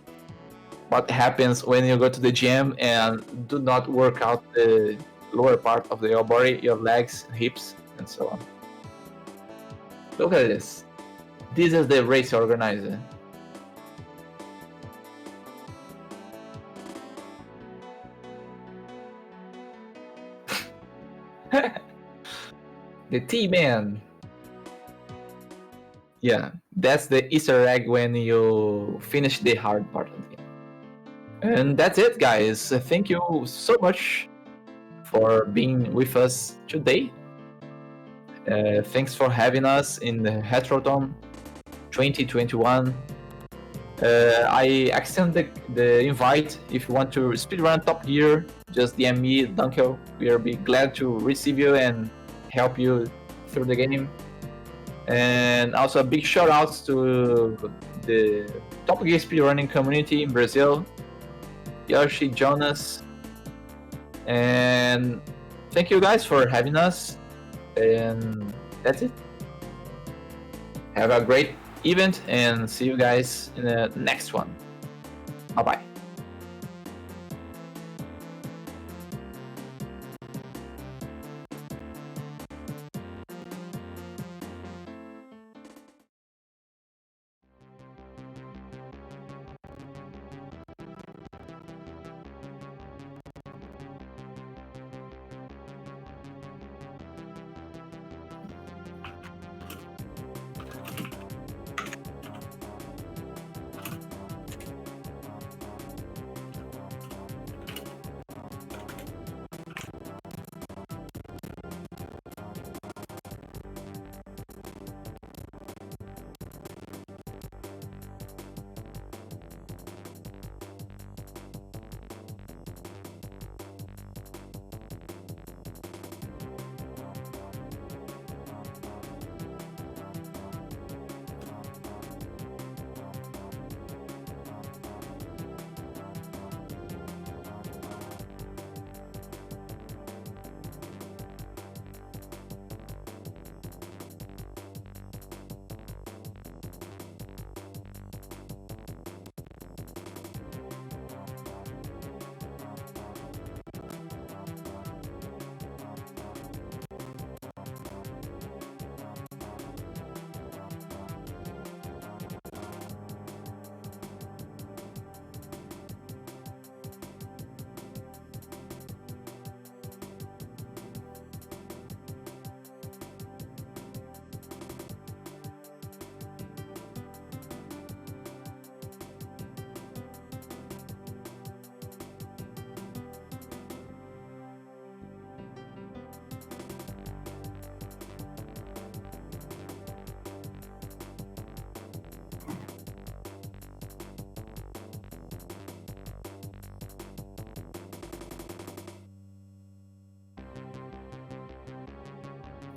what happens when you go to the gym and do not work out the lower part of your body, your legs, hips, and so on. Look at this. This is the race organizer. The T-Man. Yeah, that's the Easter egg when you finish the hard part of the game. And that's it, guys. Thank you so much for being with us today. Thanks for having us in the Retrothon 2021. I extend the invite. If you want to speedrun Top Gear, just DM me, Dunkel. We'll be glad to receive you and help you through the game. And also a big shout out to the Top Gear speedrunning community in Brazil, Yoshi, Jonas, and thank you guys for having us. And that's it. Have a great event and see you guys in the next one. Bye bye.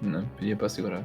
Não, pedia para segurar.